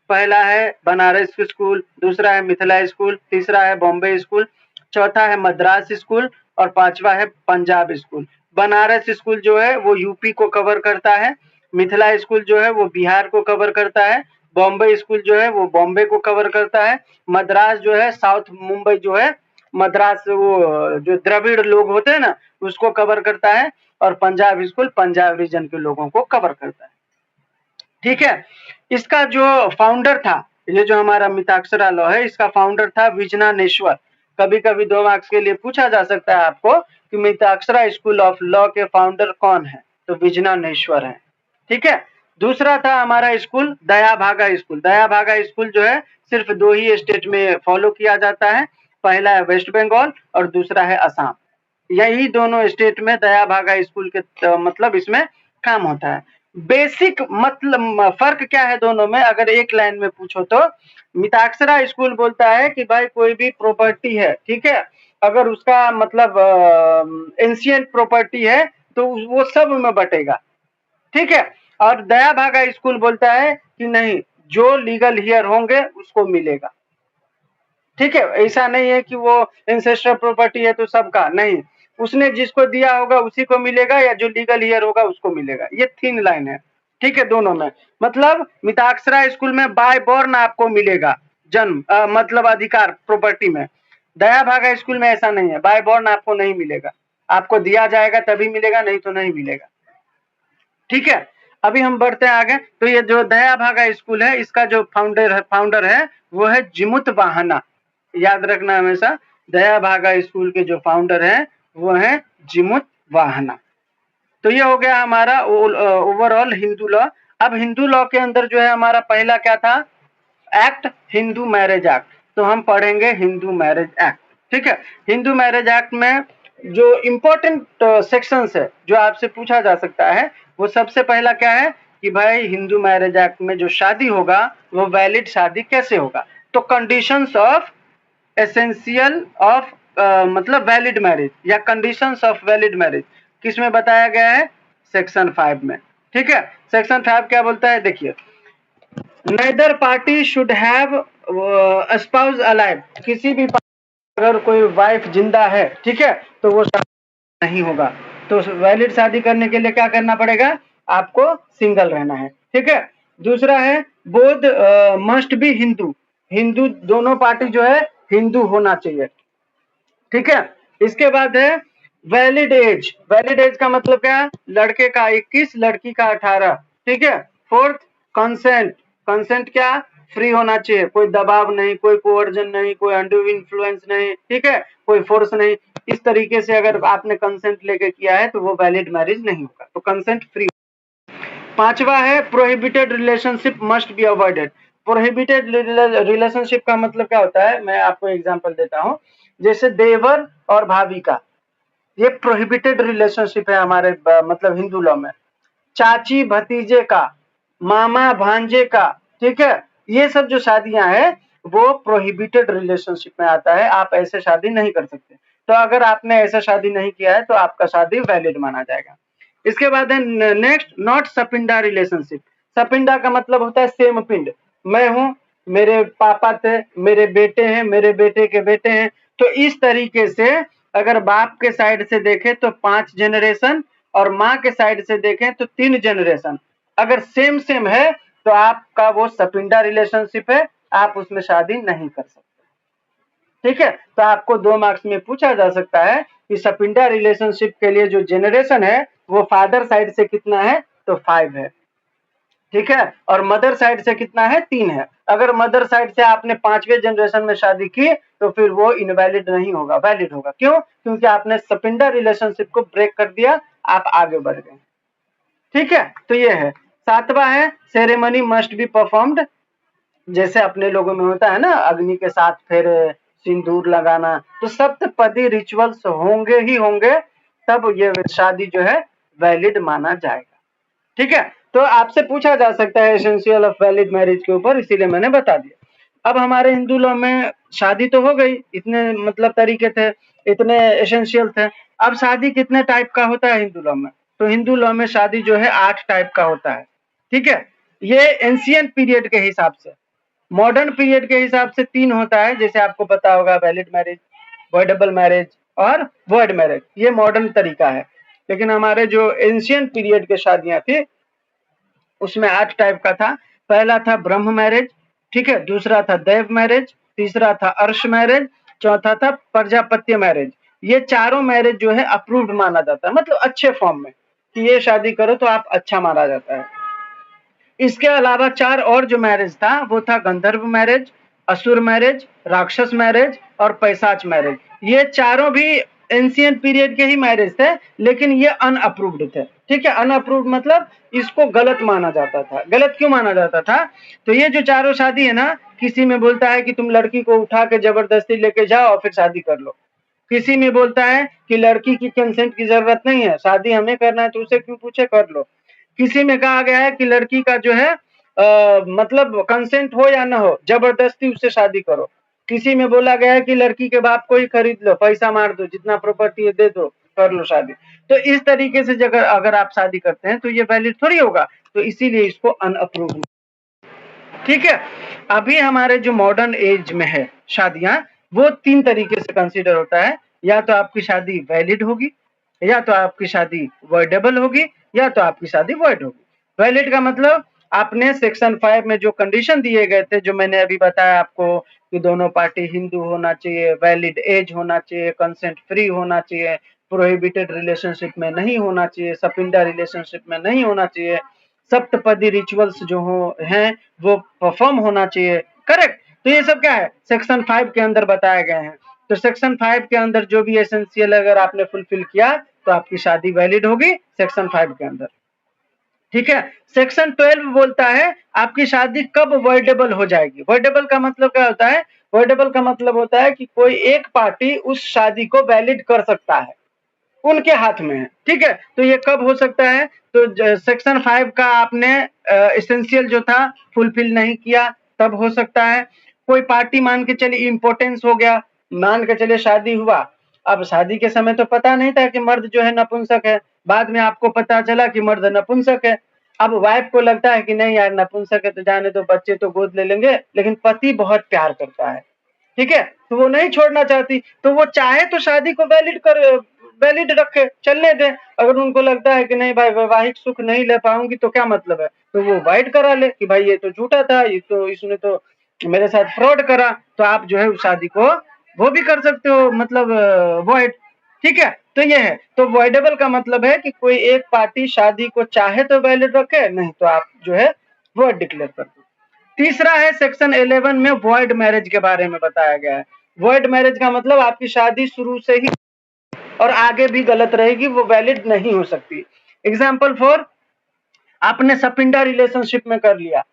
पहला है बनारस स्कूल, दूसरा है मिथिला स्कूल, तीसरा है बॉम्बे स्कूल, चौथा है मद्रास स्कूल, और पांचवा है पंजाब स्कूल। बनारस स्कूल जो है वो यूपी को कवर करता है, मिथिला स्कूल जो है वो बिहार को कवर करता है, बॉम्बे स्कूल जो है वो बॉम्बे को कवर करता है, मद्रास जो है साउथ मुंबई जो है मद्रास, वो जो द्रविड़ लोग होते हैं ना उसको कवर करता है, और पंजाब स्कूल पंजाब रीजन के लोगों को कवर करता है, ठीक है। इसका जो फाउंडर था, ये जो हमारा मिताक्षरा लॉ है, इसका फाउंडर था विजनानेश्वर। कभी कभी 2 मार्क्स के लिए पूछा जा सकता है आपको कि मिताक्षरा स्कूल ऑफ लॉ के फाउंडर कौन है, तो विजनानेश्वर है, ठीक है। दूसरा था हमारा स्कूल दया भागा स्कूल। दया भागा स्कूल जो है सिर्फ 2 ही स्टेट में फॉलो किया जाता है, पहला है वेस्ट बंगाल और दूसरा है असम। यही दोनों स्टेट में दया भागा स्कूल के मतलब इसमें काम होता है। बेसिक मतलब फर्क क्या है दोनों में, अगर एक लाइन में पूछो तो मिताक्षरा स्कूल बोलता है कि भाई कोई भी प्रॉपर्टी है, ठीक है, अगर उसका मतलब एंशिएंट प्रॉपर्टी है तो वो सब में बटेगा, ठीक है। और दया भागा स्कूल बोलता है कि नहीं, जो लीगल हियर होंगे उसको मिलेगा, ठीक है। ऐसा नहीं है कि वो एंसेस्टर प्रॉपर्टी है तो सबका नहीं, उसने जिसको दिया होगा उसी को मिलेगा, या जो लीगल हियर होगा उसको मिलेगा। ये थिन लाइन है, ठीक है, दोनों में। मतलब मिताक्षरा स्कूल में बाय बॉर्न आपको मिलेगा जन्म मतलब अधिकार प्रॉपर्टी में। दया भागा स्कूल में ऐसा नहीं है, बाय बॉर्न आपको नहीं मिलेगा, आपको दिया जाएगा तभी मिलेगा, नहीं तो नहीं मिलेगा, ठीक है। अभी हम बढ़ते हैं आगे। तो ये जो दया भागा स्कूल है इसका जो फाउंडर है वो है जिमुत वाहना, याद रखना हमेशा। दया भागा स्कूल के जो फाउंडर हैं वो हैं जिमुत वाहना। तो ये हो गया हमारा ओवरऑल हिंदू लॉ। अब हिंदू लॉ के अंदर जो है हमारा पहला क्या था, एक्ट, हिंदू मैरिज एक्ट। तो हम पढ़ेंगे हिंदू मैरिज एक्ट। ठीक है, हिंदू मैरिज एक्ट में जो इम्पोर्टेंट सेक्शंस है जो आपसे पूछा जा सकता है, वो सबसे पहला क्या है कि भाई हिंदू मैरिज एक्ट में जो शादी होगा वो वैलिड शादी कैसे होगा। तो कंडीशंस ऑफ एसेंशियल ऑफ मतलब वैलिड मैरिज या कंडीशंस ऑफ वैलिड मैरिज किस में बताया गया है, सेक्शन 5 में। ठीक है, सेक्शन 5 क्या बोलता है, देखिए, neither party should have spouse alive. किसी भी अगर कोई वाइफ जिंदा है, ठीक है, तो वो शादी नहीं होगा। तो वैलिड शादी करने के लिए क्या करना पड़ेगा, आपको सिंगल रहना है। ठीक है, दूसरा है both must be Hindu. Hindu दोनों पार्टी जो है हिंदू होना चाहिए। ठीक है, इसके बाद है वैलिड एज। वैलिड एज का मतलब क्या है, लड़के का 21, लड़की का 18। ठीक है, फोर्थ कंसेंट। कंसेंट क्या, फ्री होना चाहिए, कोई दबाव नहीं, कोई कोवर्जन नहीं, कोई अंडू इन्फ्लुएंस नहीं, ठीक है, कोई फोर्स नहीं। इस तरीके से अगर आपने कंसेंट लेके किया है तो वो वैलिड मैरिज नहीं होगा, तो कंसेंट फ्री। पांचवा है prohibited relationship must be avoided. Prohibited relationship का मतलब क्या होता है, मैं आपको एग्जांपल देता हूं। जैसे देवर और भाभी का, ये प्रोहिबिटेड रिलेशनशिप है हमारे मतलब हिंदू लॉ में। चाची भतीजे का, मामा भांजे का, ठीक है, ये सब जो शादियां हैं वो प्रोहिबिटेड रिलेशनशिप में आता है। आप ऐसे शादी नहीं कर सकते। तो अगर आपने ऐसा शादी नहीं किया है तो आपका शादी वैलिड माना जाएगा। इसके बाद है नेक्स्ट, नॉट सपिंडा रिलेशनशिप। सपिंडा का मतलब होता है सेम पिंड। मैं हूं, मेरे पापा थे, मेरे बेटे हैं, मेरे बेटे के बेटे हैं। तो इस तरीके से अगर बाप के साइड से देखें तो 5 जनरेशन और माँ के साइड से देखें तो 3 जनरेशन अगर सेम सेम है तो आपका वो सपिंडा रिलेशनशिप है, आप उसमें शादी नहीं कर सकते। ठीक है, तो आपको 2 मार्क्स में पूछा जा सकता है कि सपिंडा रिलेशनशिप के लिए जो जनरेशन है वो फादर साइड से कितना है, तो 5 है। ठीक है, और मदर साइड से कितना है, 3 है। अगर मदर साइड से आपने 5वें जनरेशन में शादी की तो फिर वो इनवैलिड नहीं होगा, वैलिड होगा। क्यों, क्योंकि आपने सपिंडा रिलेशनशिप को ब्रेक कर दिया, आप आगे बढ़ गए। ठीक है, तो ये है। 7वां है सेरेमनी मस्ट बी परफॉर्म्ड। जैसे अपने लोगों में होता है ना, अग्नि के साथ फिर सिंदूर लगाना, तो सप्तपदी रिचुअल्स होंगे ही होंगे, तब ये शादी जो है वैलिड माना जाएगा। ठीक है, तो आपसे पूछा जा सकता है एसेंशियल ऑफ वैलिड मैरिज के ऊपर, इसीलिए मैंने बता दिया। अब हमारे हिंदू लॉ में शादी तो हो गई, इतने मतलब तरीके थे, इतने एसेंशियल थे। अब शादी कितने टाइप का होता है हिंदू लॉ में, तो हिंदू लॉ में शादी जो है 8 टाइप का होता है। ठीक है, ये एंशिएंट पीरियड के हिसाब से। मॉडर्न पीरियड के हिसाब से 3 होता है, जैसे आपको पता होगा वैलिड मैरिज, वॉइडेबल मैरिज और वॉइड मैरिज, ये मॉडर्न तरीका है। लेकिन हमारे जो एंशिएंट पीरियड के शादियां थी उसमें 8 टाइप का था। पहला था ब्रह्म मैरिज, ठीक है, दूसरा था देव मैरिज, तीसरा था अर्श मैरिज, चौथा था प्रजापत्य मैरिज। ये चारों मैरिज जो है अप्रूव्ड माना जाता है, मतलब अच्छे फॉर्म में कि ये शादी करो तो आप अच्छा माना जाता है। इसके अलावा 4 और जो मैरिज था वो था गंधर्व मैरिज, असुर मैरिज, राक्षस मैरिज और पैशाच मैरिज। ये चारों भी एंशिएंट पीरियड के ही मैरिज थे, लेकिन ये अनअप्रूव्ड थे। ठीक है, अनअप्रूव्ड मतलब इसको गलत माना जाता था। गलत क्यों माना जाता था, तो ये जो चारों शादी है ना, किसी में बोलता है कि तुम लड़की को उठा के जबरदस्ती लेके जाओ और फिर शादी कर लो। किसी में बोलता है कि लड़की की कंसेंट की जरूरत नहीं है, शादी हमें करना है तो उसे क्यों पूछे, कर लो। किसी में कहा गया है कि लड़की का जो है मतलब कंसेंट हो या ना हो, जबरदस्ती उससे शादी करो। किसी में बोला गया है कि लड़की के बाप को ही खरीद लो, पैसा मार दो, जितना प्रॉपर्टी है दे दो, कर लो शादी। तो इस तरीके से अगर अगर आप शादी करते हैं तो ये वैलिड थोड़ी होगा, तो इसीलिए इसको अनअप्रूव। ठीक है, अभी हमारे जो मॉडर्न एज में है शादियां, वो 3 तरीके से कंसीडर होता है। या तो आपकी शादी वैलिड होगी, या तो आपकी शादी वॉइडेबल होगी, या तो आपकी शादी वॉइड होगी। वैलिड का मतलब आपने सेक्शन 5 में जो कंडीशन दिए गए थे, जो मैंने अभी बताया आपको कि दोनों पार्टी हिंदू होना चाहिए, वैलिड एज होना चाहिए, कंसेंट फ्री होना चाहिए, प्रोहिबिटेड रिलेशनशिप में नहीं होना चाहिए, सपिंडा रिलेशनशिप में नहीं होना चाहिए, सप्तपदी रिचुअल्स जो हो हैं वो परफॉर्म होना चाहिए, करेक्ट। तो ये सब क्या है, सेक्शन 5 के अंदर बताए गए हैं। तो सेक्शन 5 के अंदर जो भी एसेंशियल अगर आपने फुलफिल किया तो आपकी शादी वैलिड होगी सेक्शन 5 के अंदर। ठीक है। सेक्शन 12 बोलता है आपकी शादी कब वॉइडेबल हो जाएगी। वॉइडेबल का मतलब क्या होता है, वॉइडेबल का मतलब होता है कि कोई एक पार्टी उस शादी को वैलिड कर सकता है, उनके हाथ में है। ठीक है। तो ये कब हो सकता है, तो सेक्शन 5 का आपने एसेंशियल जो था फुलफिल नहीं किया तब हो सकता है। कोई पार्टी मान के चलिए इम्पोर्टेंस हो गया, मान के चलिए शादी हुआ, अब शादी के समय तो पता नहीं था कि मर्द जो है नपुंसक है, बाद में आपको पता चला कि मर्द नपुंसक है। अब वाइफ को लगता है कि नहीं यार नपुंसक है तो जाने दो, बच्चे तो गोद ले लेंगे, लेकिन पति बहुत प्यार करता है, ठीक है, तो वो नहीं छोड़ना चाहती, तो वो चाहे तो शादी को वैलिड रखे, चलने दे। अगर उनको लगता है कि नहीं भाई वैवाहिक सुख नहीं ले पाऊंगी तो क्या मतलब है, तो वो वाइड करा ले कि भाई ये तो झूठा था, ये तो इसने तो मेरे साथ फ्रॉड करा, तो आप जो है उस शादी को वो भी कर सकते हो, मतलब वॉइड। ठीक है। तो ये है, तो वॉइडेबल का मतलब है कि कोई एक पार्टी शादी को चाहे तो वैलिड रखे, नहीं तो आप जो है वॉइड डिक्लेयर कर दो। तीसरा है सेक्शन 11 में वॉइड मैरिज के बारे में बताया गया है। वॉइड मैरिज का मतलब आपकी शादी शुरू से ही और आगे भी गलत रहेगी, वो वैलिड नहीं हो सकती। एग्जाम्पल फॉर, आपने सपिंडा रिलेशनशिप में कर लिया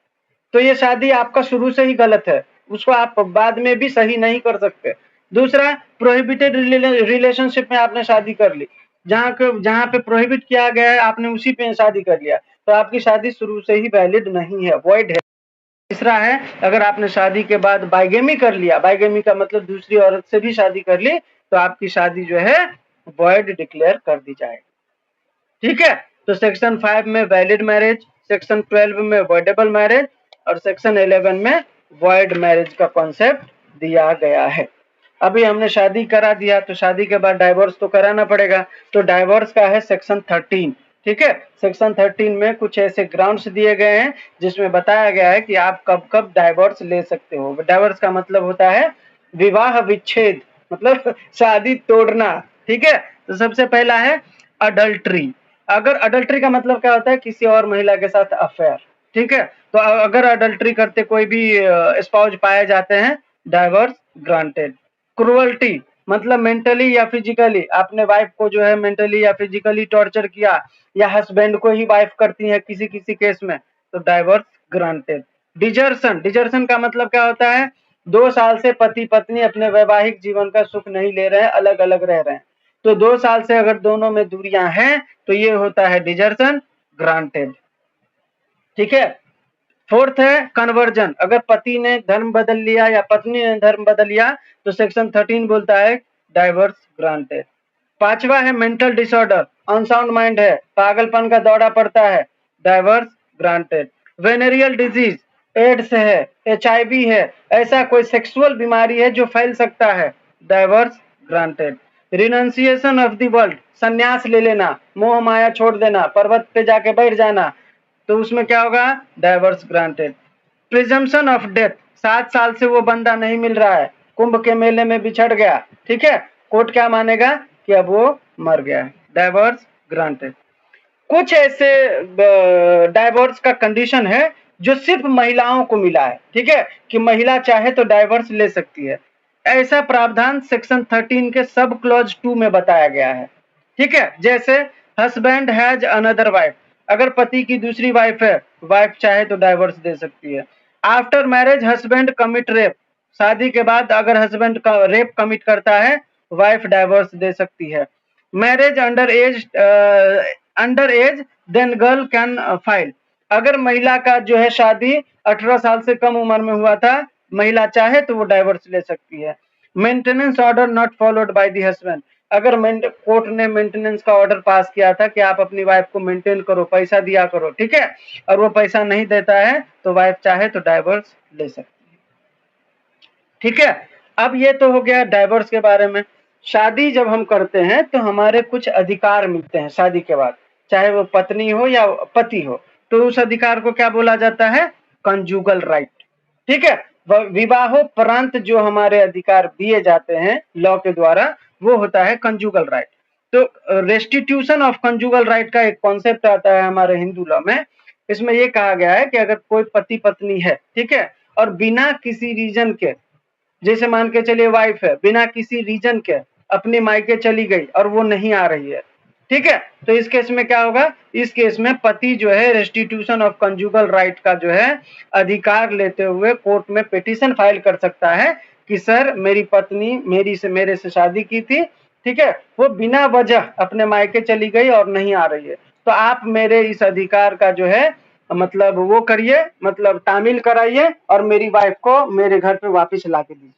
तो ये शादी आपका शुरू से ही गलत है, उसको आप बाद में भी सही नहीं कर सकते। दूसरा, प्रोहिबिटेड रिलेशनशिप में आपने शादी कर ली, जहां पे प्रोहिबिट किया गया है आपने उसी पे शादी कर लिया, तो आपकी शादी शुरू से ही वैलिड नहीं है, वॉइड है। तीसरा है, अगर आपने शादी के बाद बाइगेमी कर लिया, बाइगेमी का मतलब दूसरी औरत से भी शादी कर ली, तो आपकी शादी जो है वॉइड डिक्लेयर कर दी जाएगी। ठीक है। तो सेक्शन 5 में वैलिड मैरिज, सेक्शन 12 में वॉइडेबल मैरिज और सेक्शन 11 में वॉइड मैरिज का कॉन्सेप्ट दिया गया है। अभी हमने शादी करा दिया तो शादी के बाद डाइवोर्स तो कराना पड़ेगा, तो डाइवोर्स का है सेक्शन 13। ठीक है। सेक्शन 13 में कुछ ऐसे ग्राउंड्स दिए गए हैं जिसमें बताया गया है कि आप कब कब डाइवोर्स ले सकते हो। डाइवोर्स का मतलब होता है विवाह विच्छेद, मतलब शादी तोड़ना। ठीक है। तो सबसे पहला है अडल्ट्री। अगर अडल्ट्री का मतलब क्या होता है, किसी और महिला के साथ अफेयर। ठीक है। तो अगर अडल्ट्री करते कोई भी स्पाउस पाए जाते हैं, डाइवोर्स ग्रांटेड। क्रुअल्टी मतलब मेंटली या फिजिकली आपने वाइफ को जो है मेंटली या फिजिकली टॉर्चर किया, या हस्बैंड को ही वाइफ करती है किसी किसी केस में, तो डाइवोर्स ग्रांटेड। डिजर्सन, डिजर्सन का मतलब क्या होता है, 2 साल से पति पत्नी अपने वैवाहिक जीवन का सुख नहीं ले रहे हैं, अलग अलग रह रहे हैं, तो 2 साल से अगर दोनों में दूरियां हैं तो ये होता है डिजर्सन ग्रांटेड। ठीक है। फोर्थ है कन्वर्जन, अगर पति ने धर्म बदल लिया या पत्नी ने धर्म बदल लिया तो सेक्शन 13 बोलता है डाइवर्स ग्रांटेड। पांचवा है मेंटल डिसऑर्डर, अनसाउंड माइंड है, पागलपन का दौरा पड़ता है, divorce granted. Venereal disease, AIDS है, HIV है, ऐसा कोई सेक्सुअल बीमारी है जो फैल सकता है, divorce granted. Renunciation of the world, संन्यास ले लेना, मोह माया छोड़ देना, पर्वत पे जाके बैठ जाना, तो उसमें क्या होगा, diverse granted. Presumption of death, 7 साल से वो बंदा नहीं मिल रहा है, कुंभ के मेले में बिछड़ गया, ठीक है, कोर्ट क्या मानेगा कि अब वो मर गया है, डाइवर्स ग्रांटेड। कुछ ऐसे डाइवर्स का कंडीशन है जो सिर्फ महिलाओं को मिला है, ठीक है, कि महिला चाहे तो डाइवर्स ले सकती है। ऐसा प्रावधान सेक्शन 13 के सब क्लॉज 2 में बताया गया है। ठीक है। जैसे हस्बैंड हैज अनदर वाइफ, अगर पति की दूसरी वाइफ है, वाइफ चाहे तो डाइवर्स दे सकती है। After marriage husband commit rape, शादी के बाद अगर हस्बैंड का रेप कमिट करता है, वाइफ डाइवर्स दे सकती है। Marriage under age then girl can file, अगर महिला का जो है शादी 18 साल से कम उम्र में हुआ था, महिला चाहे तो वो डाइवर्स ले सकती है। Maintenance order not followed by the husband, अगर कोर्ट ने मेंटेनेंस का ऑर्डर पास किया था कि आप अपनी वाइफ को मेंटेन करो, पैसा दिया करो, ठीक है, और वो पैसा नहीं देता है तो वाइफ चाहे तो डाइवर्स ले सकती है। ठीक है। अब ये तो हो गया डाइवर्स के बारे में। शादी जब हम करते हैं तो हमारे कुछ अधिकार मिलते हैं शादी के बाद, चाहे वो पत्नी हो या पति हो, तो उस अधिकार को क्या बोला जाता है, कंजुगल राइट। ठीक है। विवाहोपरांत जो हमारे अधिकार दिए जाते हैं लॉ के द्वारा, वो होता है कंजुगल राइट। तो रेस्टिट्यूशन ऑफ कंजुगल राइट का एक कॉन्सेप्ट आता है हमारे हिंदू लॉ में। इसमें ये कहा गया है कि अगर कोई पति पत्नी है, ठीक है, और बिना किसी रीजन के, जैसे मान के चलिए वाइफ है, बिना किसी रीजन के अपने मायके चली गई और वो नहीं आ रही है, ठीक है, तो इस केस में क्या होगा, इस केस में पति जो है रेस्टिट्यूशन ऑफ कंजुगल राइट का जो है अधिकार लेते हुए कोर्ट में पिटीशन फाइल कर सकता है कि सर मेरी पत्नी मेरे से शादी की थी, ठीक है, वो बिना वजह अपने मायके चली गई और नहीं आ रही है, तो आप मेरे इस अधिकार का जो है मतलब वो करिए, मतलब तामील कराइए और मेरी वाइफ को मेरे घर पे वापस ला के दीजिए,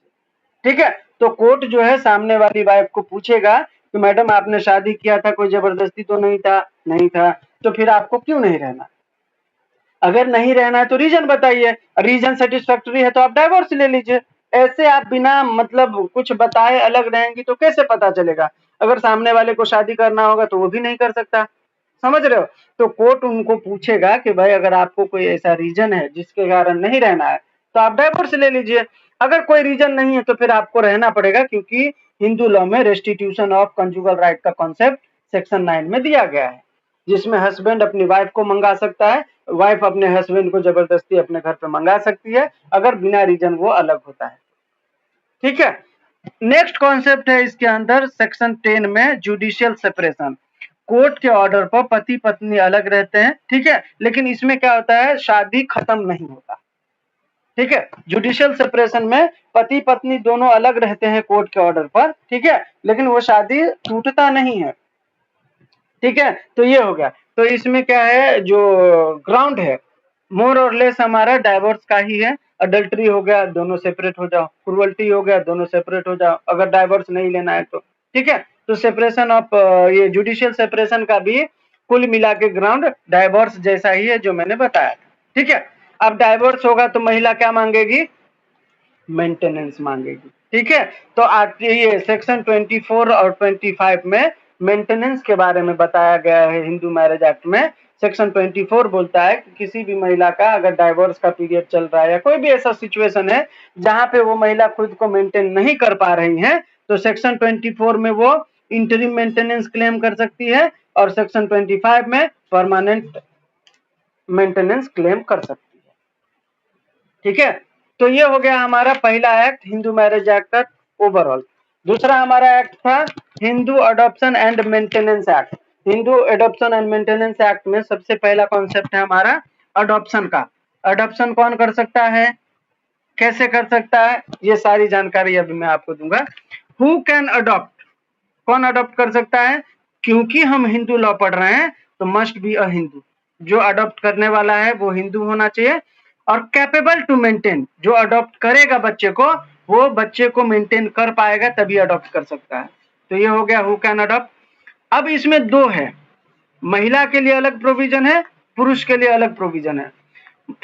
ठीक है। तो कोर्ट जो है सामने वाली वाइफ को पूछेगा कि मैडम आपने शादी किया था, कोई जबरदस्ती तो नहीं था, नहीं था, तो फिर आपको क्यों नहीं रहना, अगर नहीं रहना है तो रीजन बताइए, रीजन सेटिस्फैक्टरी है तो आप डाइवोर्स ले लीजिए। ऐसे आप बिना मतलब कुछ बताए अलग रहेंगी तो कैसे पता चलेगा, अगर सामने वाले को शादी करना होगा तो वो भी नहीं कर सकता, समझ रहे हो। तो कोर्ट उनको पूछेगा कि भाई अगर आपको कोई ऐसा रीजन है जिसके कारण नहीं रहना है तो आप डाइवोर्स ले लीजिए, अगर कोई रीजन नहीं है तो फिर आपको रहना पड़ेगा, क्योंकि हिंदू लॉ में रेस्टिट्यूशन ऑफ कंजुगल राइट का कॉन्सेप्ट सेक्शन 9 में दिया गया है, जिसमें हस्बैंड अपनी वाइफ को मंगा सकता है, वाइफ अपने हस्बैंड को जबरदस्ती अपने घर पे मंगा सकती है, अगर बिना रीजन वो अलग होता है, ठीक है। नेक्स्ट कॉन्सेप्ट है इसके अंदर सेक्शन 10 में जुडिशियल सेपरेशन। कोर्ट के ऑर्डर पर पति पत्नी अलग रहते हैं, ठीक है, लेकिन इसमें क्या होता है, शादी खत्म नहीं होता, ठीक है। जुडिशियल सेपरेशन में पति पत्नी दोनों अलग रहते हैं कोर्ट के ऑर्डर पर, ठीक है, लेकिन वो शादी टूटता नहीं है, ठीक है। तो ये हो गया, तो इसमें क्या है जो ग्राउंड है मोर और लेस हमारा डाइवोर्स का ही है, अडल्ट्री हो गया दोनों सेपरेट हो जाओ, क्रूअल्टी हो गया दोनों सेपरेट हो जाओ, अगर डाइवोर्स नहीं लेना है तो, ठीक है। तो सेपरेशन ऑफ ये जुडिशियल सेपरेशन का भी कुल मिला के ग्राउंड डाइवोर्स जैसा ही है जो मैंने बताया, ठीक है। अब डाइवोर्स होगा तो महिला क्या मांगेगी, मेंटेनेंस मांगेगी, ठीक है। तो आज ये सेक्शन 24 और 25 में मेंटेनेंस के बारे में बताया गया है हिंदू मैरिज एक्ट में। सेक्शन 24 बोलता है कि किसी भी महिला का अगर डाइवोर्स का पीरियड चल रहा है या कोई भी ऐसा सिचुएशन है जहां पे वो महिला खुद को मेंटेन नहीं कर पा रही है, तो सेक्शन 24 में वो इंटरिम मेंटेनेंस क्लेम कर सकती है और सेक्शन 25 में परमानेंट मेंटेनेंस क्लेम कर सकती है, ठीक है। तो ये हो गया हमारा पहला एक्ट हिंदू मैरिज एक्ट का ओवरऑल। दूसरा हमारा एक्ट था Hindu adoption and maintenance act. Hindu adoption and maintenance act में सबसे पहला कॉन्सेप्ट है हमारा अडॉप्शन का। अडॉप्शन कौन कर सकता है, कैसे कर सकता है, ये सारी जानकारी अभी मैं आपको दूंगा। हु कैन अडॉप्ट, कौन अडॉप्ट कर सकता है, क्योंकि हम हिंदू लॉ पढ़ रहे हैं तो मस्ट बी अ हिंदू, जो अडॉप्ट करने वाला है वो हिंदू होना चाहिए, और कैपेबल टू मेंटेन, जो अडॉप्ट करेगा बच्चे को वो बच्चे को मेंटेन कर पाएगा तभी अडॉप्ट कर सकता है। तो ये हो गया हु कैन अडॉप्ट। अब इसमें दो है, महिला के लिए अलग प्रोविजन है, पुरुष के लिए अलग प्रोविजन है।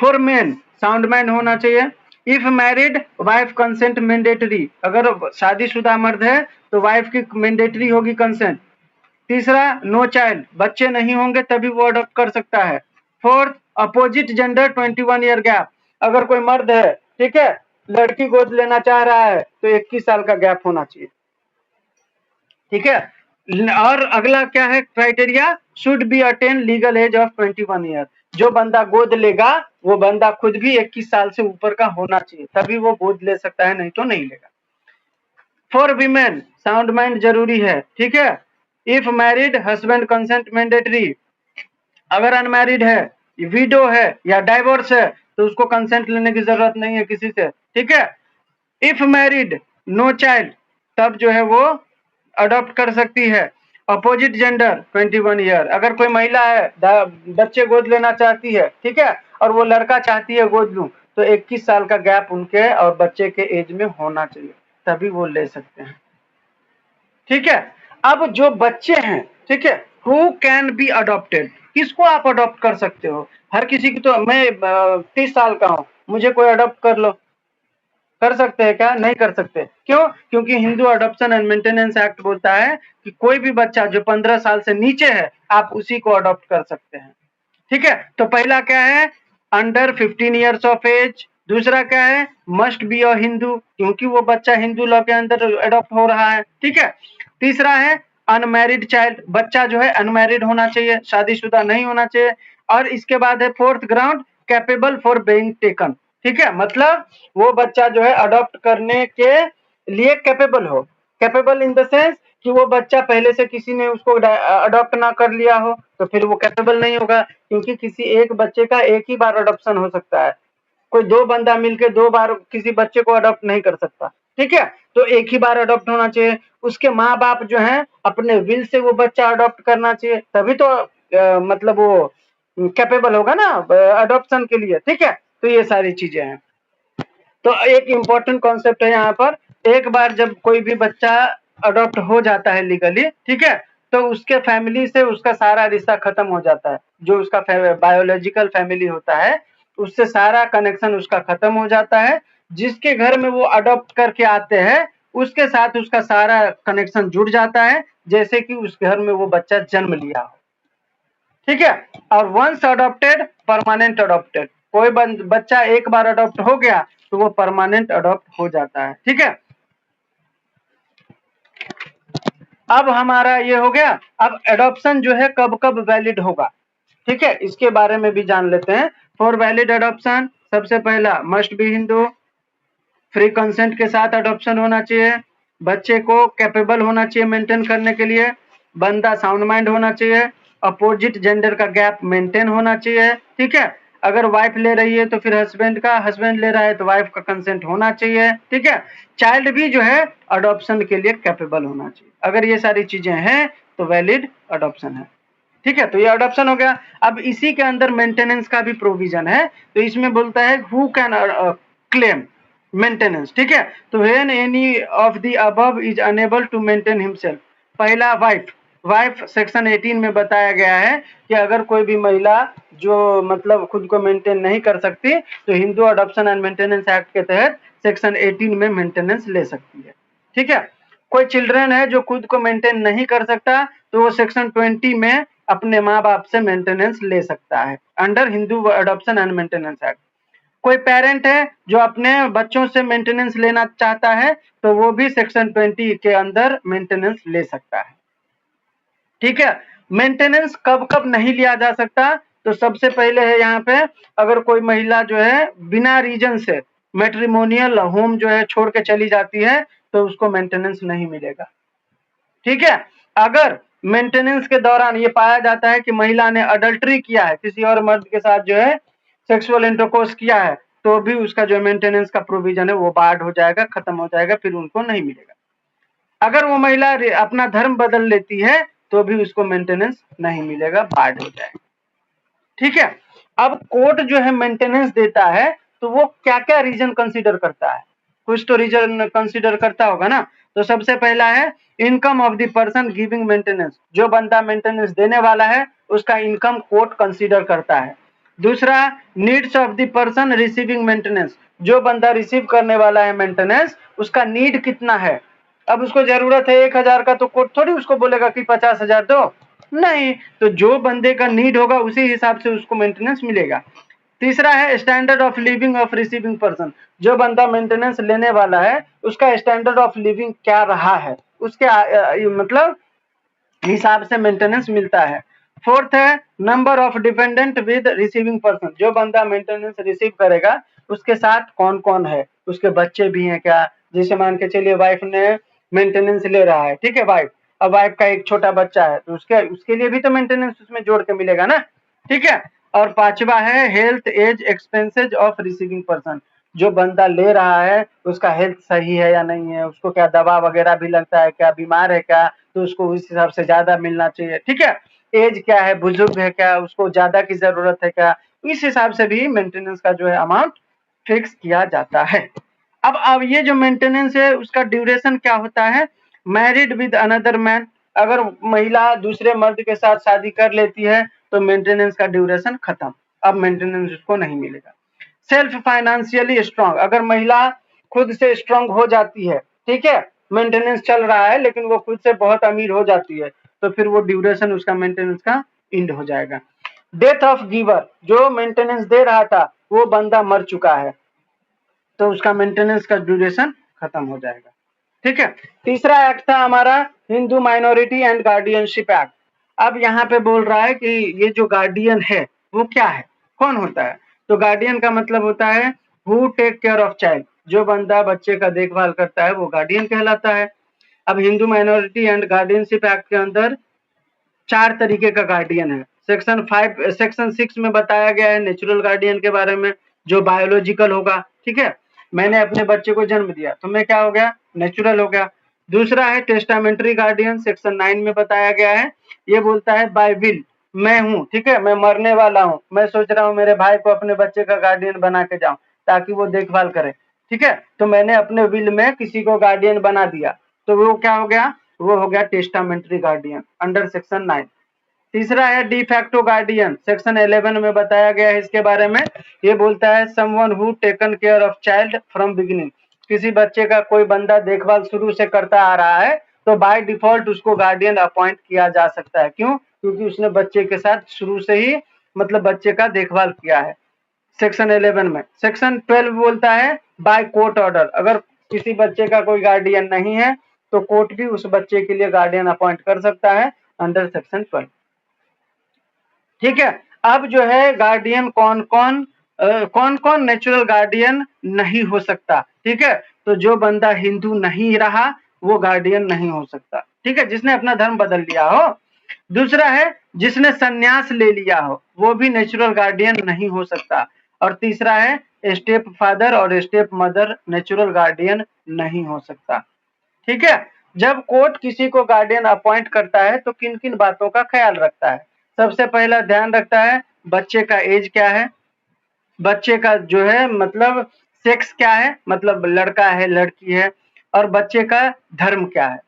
फॉर मेन साउंड माइंड होना चाहिए। If married wife consent mandatory, अगर शादीशुदा मर्द है तो वाइफ की मैंडेटरी होगी कंसेंट। तीसरा नो चाइल्ड, बच्चे नहीं होंगे तभी वो अडॉप्ट कर सकता है। Fourth opposite gender 21 year gap, अगर कोई मर्द है, ठीक है, लड़की गोद लेना चाह रहा है तो 21 साल का गैप होना चाहिए, ठीक है। और अगला क्या है criteria, should be attain legal age of 21 year, जो बंदा गोद लेगा वो बंदा खुद भी 21 साल से ऊपर का होना चाहिए तभी वो गोद ले सकता है, नहीं तो नहीं लेगा। फॉर वीमेन साउंड माइंड जरूरी है, ठीक है। If married husband consent mandatory, अगर अनमैरिड है, विडो है या डाइवोर्स है तो उसको कंसेंट लेने की जरूरत नहीं है किसी से, ठीक है। इफ मैरिड नो चाइल्ड, तब जो है वो अडॉप्ट कर सकती है। अपोजिट जेंडर 21 ईयर, अगर कोई महिला है बच्चे गोद लेना चाहती है, ठीक है, और वो लड़का चाहती है गोद लूं, तो 21 साल का गैप उनके और बच्चे के एज में होना चाहिए तभी वो ले सकते हैं, ठीक है। अब जो बच्चे हैं, ठीक है, हु कैन बी अडॉप्टेड, किसको आप अडॉप्ट कर सकते हो, हर किसी की, तो मैं 30 साल का हूं मुझे कोई अडॉप्ट कर लो, कर सकते हैं क्या, नहीं कर सकते, क्यों, क्योंकि Hindu adoption and maintenance act बोलता है कि कोई भी बच्चा जो 15 साल से नीचे है आप उसी को अडॉप्ट कर सकते हैं, ठीक है। तो पहला क्या है, अंडर 15 ईयर्स ऑफ एज। दूसरा क्या है, मस्ट बी अ हिंदू, क्योंकि वो बच्चा हिंदू लॉ के अंदर अडॉप्ट हो रहा है, ठीक है। तीसरा है अनमैरिड चाइल्ड, बच्चा जो है अनमैरिड होना चाहिए, शादीशुदा नहीं होना चाहिए। और इसके बाद है fourth ground capable for being taken, ठीक है, मतलब वो बच्चा जो है अडॉप्ट करने के लिए कैपेबल हो। कैपेबल इन द सेंस कि वो बच्चा पहले से किसी ने उसको अडॉप्ट ना कर लिया हो, तो फिर वो कैपेबल नहीं होगा, क्योंकि किसी एक बच्चे का एक ही बार अडॉप्शन हो सकता है। कोई दो बंदा मिलके दो बार किसी बच्चे को अडॉप्ट नहीं कर सकता, ठीक है। तो एक ही बार अडॉप्ट होना चाहिए। उसके माँ बाप जो है अपने विल से वो बच्चा अडॉप्ट करना चाहिए, तभी तो मतलब वो कैपेबल होगा ना अडॉप्शन के लिए, ठीक है। तो ये सारी चीजें हैं। तो एक इम्पोर्टेंट कॉन्सेप्ट है यहाँ पर, एक बार जब कोई भी बच्चा अडॉप्ट हो जाता है लीगली, ठीक है, तो उसके फैमिली से उसका सारा रिश्ता खत्म हो जाता है। जो उसका बायोलॉजिकल फैमिली होता है उससे सारा कनेक्शन उसका खत्म हो जाता है। जिसके घर में वो अडॉप्ट करके आते हैं उसके साथ उसका सारा कनेक्शन जुड़ जाता है, जैसे कि उस घर में वो बच्चा जन्म लिया हो, ठीक है। और वंस अडॉप्टेड परमानेंट अडॉप्टेड, कोई बच्चा एक बार अडॉप्ट हो गया तो वो परमानेंट अडॉप्ट हो जाता है, ठीक है। अब हमारा ये हो गया। अब एडॉप्शन जो है कब कब वैलिड होगा, ठीक है, इसके बारे में भी जान लेते हैं। फॉर वैलिड एडॉप्शन सबसे पहला must be Hindu, free consent के साथ अडॉप्शन होना चाहिए, बच्चे को कैपेबल होना चाहिए मेंटेन करने के लिए, बंदा साउंड माइंड होना चाहिए, अपोजिट जेंडर का गैप मेंटेन होना चाहिए, ठीक है। अगर वाइफ ले रही है तो फिर हस्बैंड का, हस्बैंड ले रहा है तो वाइफ का कंसेंट होना चाहिए, ठीक है। चाइल्ड भी जो है अडॉप्शन के लिए कैपेबल होना चाहिए। अगर ये सारी चीजें हैं तो वैलिड अडॉप्शन है, ठीक है। तो ये अडॉप्शन हो गया। अब इसी के अंदर मेंटेनेंस का भी प्रोविजन है, तो इसमें बोलता है हु कैन क्लेम मेंटेनेंस, ठीक है। तो when any of the above is unable to maintain himself, पहला वाइफ, वाइफ सेक्शन 18 में बताया गया है कि अगर कोई भी महिला जो मतलब खुद को मेंटेन नहीं कर सकती तो Hindu adoption and maintenance act के तहत सेक्शन 18 में मेंटेनेंस ले सकती है, ठीक है। कोई चिल्ड्रन है जो खुद को मेंटेन नहीं कर सकता तो वो सेक्शन 20 में अपने माँ बाप से मेंटेनेंस ले सकता है under Hindu adoption and maintenance act. कोई पेरेंट है जो अपने बच्चों से मेंटेनेंस लेना चाहता है तो वो भी सेक्शन 20 के अंदर मेंटेनेंस ले सकता है, ठीक है। मेंटेनेंस कब कब नहीं लिया जा सकता, तो सबसे पहले है यहाँ पे, अगर कोई महिला जो है बिना रीजन से मैट्रिमोनियल होम जो है छोड़ के चली जाती है तो उसको मेंटेनेंस नहीं मिलेगा, ठीक है। अगर मेंटेनेंस के दौरान ये पाया जाता है कि महिला ने अडल्ट्री किया है, किसी और मर्द के साथ जो है सेक्सुअल इंटरकोर्स किया है, तो भी उसका जो मेंटेनेंस का प्रोविजन है वो बार्ड हो जाएगा, खत्म हो जाएगा, फिर उनको नहीं मिलेगा। अगर वो महिला अपना धर्म बदल लेती है तो भी उसको मेंटेनेंस नहीं मिलेगा, बार्ड हो जाएगा, ठीक है। अब कोर्ट जो है मेंटेनेंस देता है तो वो क्या क्या रीजन कंसीडर करता है, कुछ तो रीजन कंसीडर करता होगा ना। तो सबसे पहला है income of the person giving maintenance, जो बंदा मेंटेनेंस देने वाला है उसका इनकम कोर्ट कंसीडर करता है। दूसरा needs of the person receiving maintenance, जो बंदा रिसीव करने वाला है मेंटेनेंस उसका नीड कितना है। अब उसको जरूरत है 1000 का तो कोर्ट थोड़ी उसको बोलेगा कि 50,000 दो, नहीं। तो जो बंदे का नीड होगा उसी हिसाब से उसको मेंटेनेंस मिलेगा। तीसरा है standard of living of receiving person, जो बंदा मेंटेनेंस लेने वाला है उसका स्टैंडर्ड ऑफ लिविंग क्या रहा है उसके मतलब हिसाब से मेंटेनेंस मिलता है। फोर्थ है number of dependent with receiving person, जो बंदा मेंटेनेंस रिसीव करेगा उसके साथ कौन कौन है, उसके बच्चे भी हैं क्या। जैसे मान के चलिए वाइफ ने मेंटेनेंस ले रहा है, ठीक है, वाइफ, अब वाइफ का एक छोटा बच्चा है तो उसके लिए भी तो मेंटेनेंस उसमें जोड़ के मिलेगा ना, ठीक है। और पांचवा है health as expenses of receiving person, जो बंदा ले रहा है उसका हेल्थ सही है या नहीं है, उसको क्या दवा वगैरह भी लगता है क्या, बीमार है क्या, तो उसको उस हिसाब से ज्यादा मिलना चाहिए, ठीक है। एज क्या है, बुजुर्ग है क्या, उसको ज्यादा की जरूरत है क्या, इस हिसाब से भी मेंटेनेंस का जो है अमाउंट फिक्स किया जाता है। अब ये जो मेंटेनेंस है उसका ड्यूरेशन क्या होता है, मैरिड विद अनदर मैन, अगर महिला दूसरे मर्द के साथ शादी कर लेती है तो मेंटेनेंस का ड्यूरेशन खत्म, अब मेंटेनेंस उसको नहीं मिलेगा। सेल्फ फाइनेंशियली स्ट्रांग, अगर महिला खुद से स्ट्रांग हो जाती है, ठीक है, मेंटेनेंस चल रहा है लेकिन वो खुद से बहुत अमीर हो जाती है तो फिर वो ड्यूरेशन उसका मेंटेनेंस का एंड हो जाएगा। डेथ ऑफ गिवर, जो मेंटेनेंस दे रहा था वो बंदा मर चुका है तो उसका मेंटेनेंस का ड्यूरेशन खत्म हो जाएगा, ठीक है। तीसरा एक्ट था हमारा Hindu minority and guardianship act. अब यहाँ पे बोल रहा है कि ये जो गार्डियन है वो क्या है, कौन होता है। तो गार्डियन का मतलब होता है who take care of child, जो बंदा बच्चे का देखभाल करता है वो गार्डियन कहलाता है। अब Hindu minority and guardianship act के अंदर 4 तरीके का गार्डियन है। सेक्शन 6 में बताया गया है नेचुरल गार्डियन के बारे में, जो बायोलॉजिकल होगा, ठीक है। मैंने अपने बच्चे को जन्म दिया तो मैं क्या हो गया, नेचुरल हो गया। दूसरा है टेस्टामेंट्री गार्डियन, सेक्शन 9 में बताया गया है, ये बोलता है बाय विल, मैं हूँ, ठीक है, मैं मरने वाला हूँ, मैं सोच रहा हूँ मेरे भाई को अपने बच्चे का गार्डियन बना के जाऊं ताकि वो देखभाल करे, ठीक है, तो मैंने अपने विल में किसी को गार्डियन बना दिया, तो वो क्या हो गया, वो हो गया टेस्टामेंट्री गार्डियन अंडर सेक्शन 9। तीसरा है डी फैक्टो गार्डियन, सेक्शन 11 में बताया गया है इसके बारे में, ये बोलता है someone who taken care of child from beginning, किसी बच्चे का कोई बंदा देखभाल शुरू से करता आ रहा है तो बाय डिफॉल्ट उसको गार्डियन अपॉइंट किया जा सकता है। क्यों? क्योंकि उसने बच्चे के साथ शुरू से ही मतलब बच्चे का देखभाल किया है। सेक्शन 11 में सेक्शन 12 बोलता है बाय कोर्ट ऑर्डर, अगर किसी बच्चे का कोई गार्डियन नहीं है तो कोर्ट भी उस बच्चे के लिए गार्डियन अपॉइंट कर सकता है अंडर सेक्शन 12, ठीक है। अब जो है गार्डियन कौन कौन नेचुरल गार्डियन नहीं हो सकता, ठीक है, तो जो बंदा हिंदू नहीं रहा वो गार्डियन नहीं हो सकता, ठीक है, जिसने अपना धर्म बदल लिया हो। दूसरा है जिसने संन्यास ले लिया हो वो भी नेचुरल गार्डियन नहीं हो सकता। और तीसरा है स्टेप फादर और स्टेप मदर नेचुरल गार्डियन नहीं हो सकता, ठीक है। जब कोर्ट किसी को गार्डियन अपॉइंट करता है तो किन किन बातों का ख्याल रखता है, सबसे पहला ध्यान रखता है बच्चे का एज क्या है, बच्चे का जो है मतलब सेक्स क्या है, मतलब लड़का है लड़की है, और बच्चे का धर्म क्या है,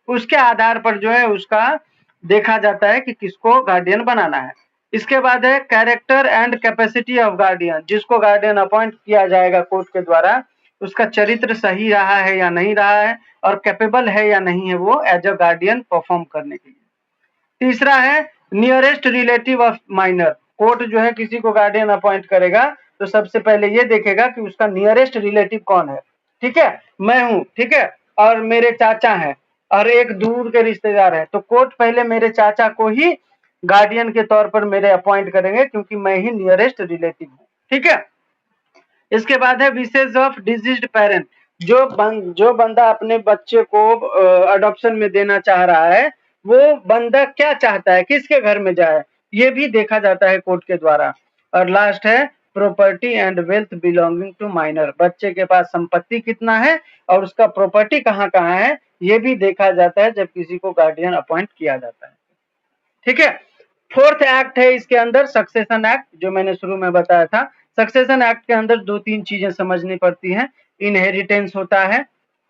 उसके आधार पर जो है उसका देखा जाता है कि किसको गार्डियन बनाना है। इसके बाद है character and capacity of guardian, जिसको गार्डियन अपॉइंट किया जाएगा कोर्ट के द्वारा उसका चरित्र सही रहा है या नहीं रहा है और कैपेबल है या नहीं है वो एज अ गार्डियन परफॉर्म करने के लिए। तीसरा है nearest relative of minor, court जो है किसी को गार्डियन अपॉइंट करेगा तो सबसे पहले ये देखेगा कि उसका नियरेस्ट रिलेटिव कौन है, ठीक है, मैं हूं, ठीक है, और मेरे चाचा हैं और एक दूर के रिश्तेदार है, तो कोर्ट पहले मेरे चाचा को ही गार्डियन के तौर पर मेरे अपॉइंट करेंगे क्योंकि मैं ही नियरेस्ट रिलेटिव हूँ, ठीक है। इसके बाद है विशेष ऑफ डिजीज्ड पेरेंट, जो बंदा अपने बच्चे को अडॉप्शन में देना चाह रहा है वो बंदा क्या चाहता है, किसके घर में जाए, ये भी देखा जाता है कोर्ट के द्वारा। और लास्ट है property and wealth belonging to minor, बच्चे के पास संपत्ति कितना है और उसका प्रॉपर्टी कहाँ है ये भी देखा जाता है जब किसी को गार्डियन अपॉइंट किया जाता है, ठीक है। फोर्थ एक्ट है इसके अंदर सक्सेशन एक्ट, जो मैंने शुरू में बताया था। सक्सेशन एक्ट के अंदर 2-3 चीजें समझनी पड़ती हैं, इनहेरिटेंस होता है,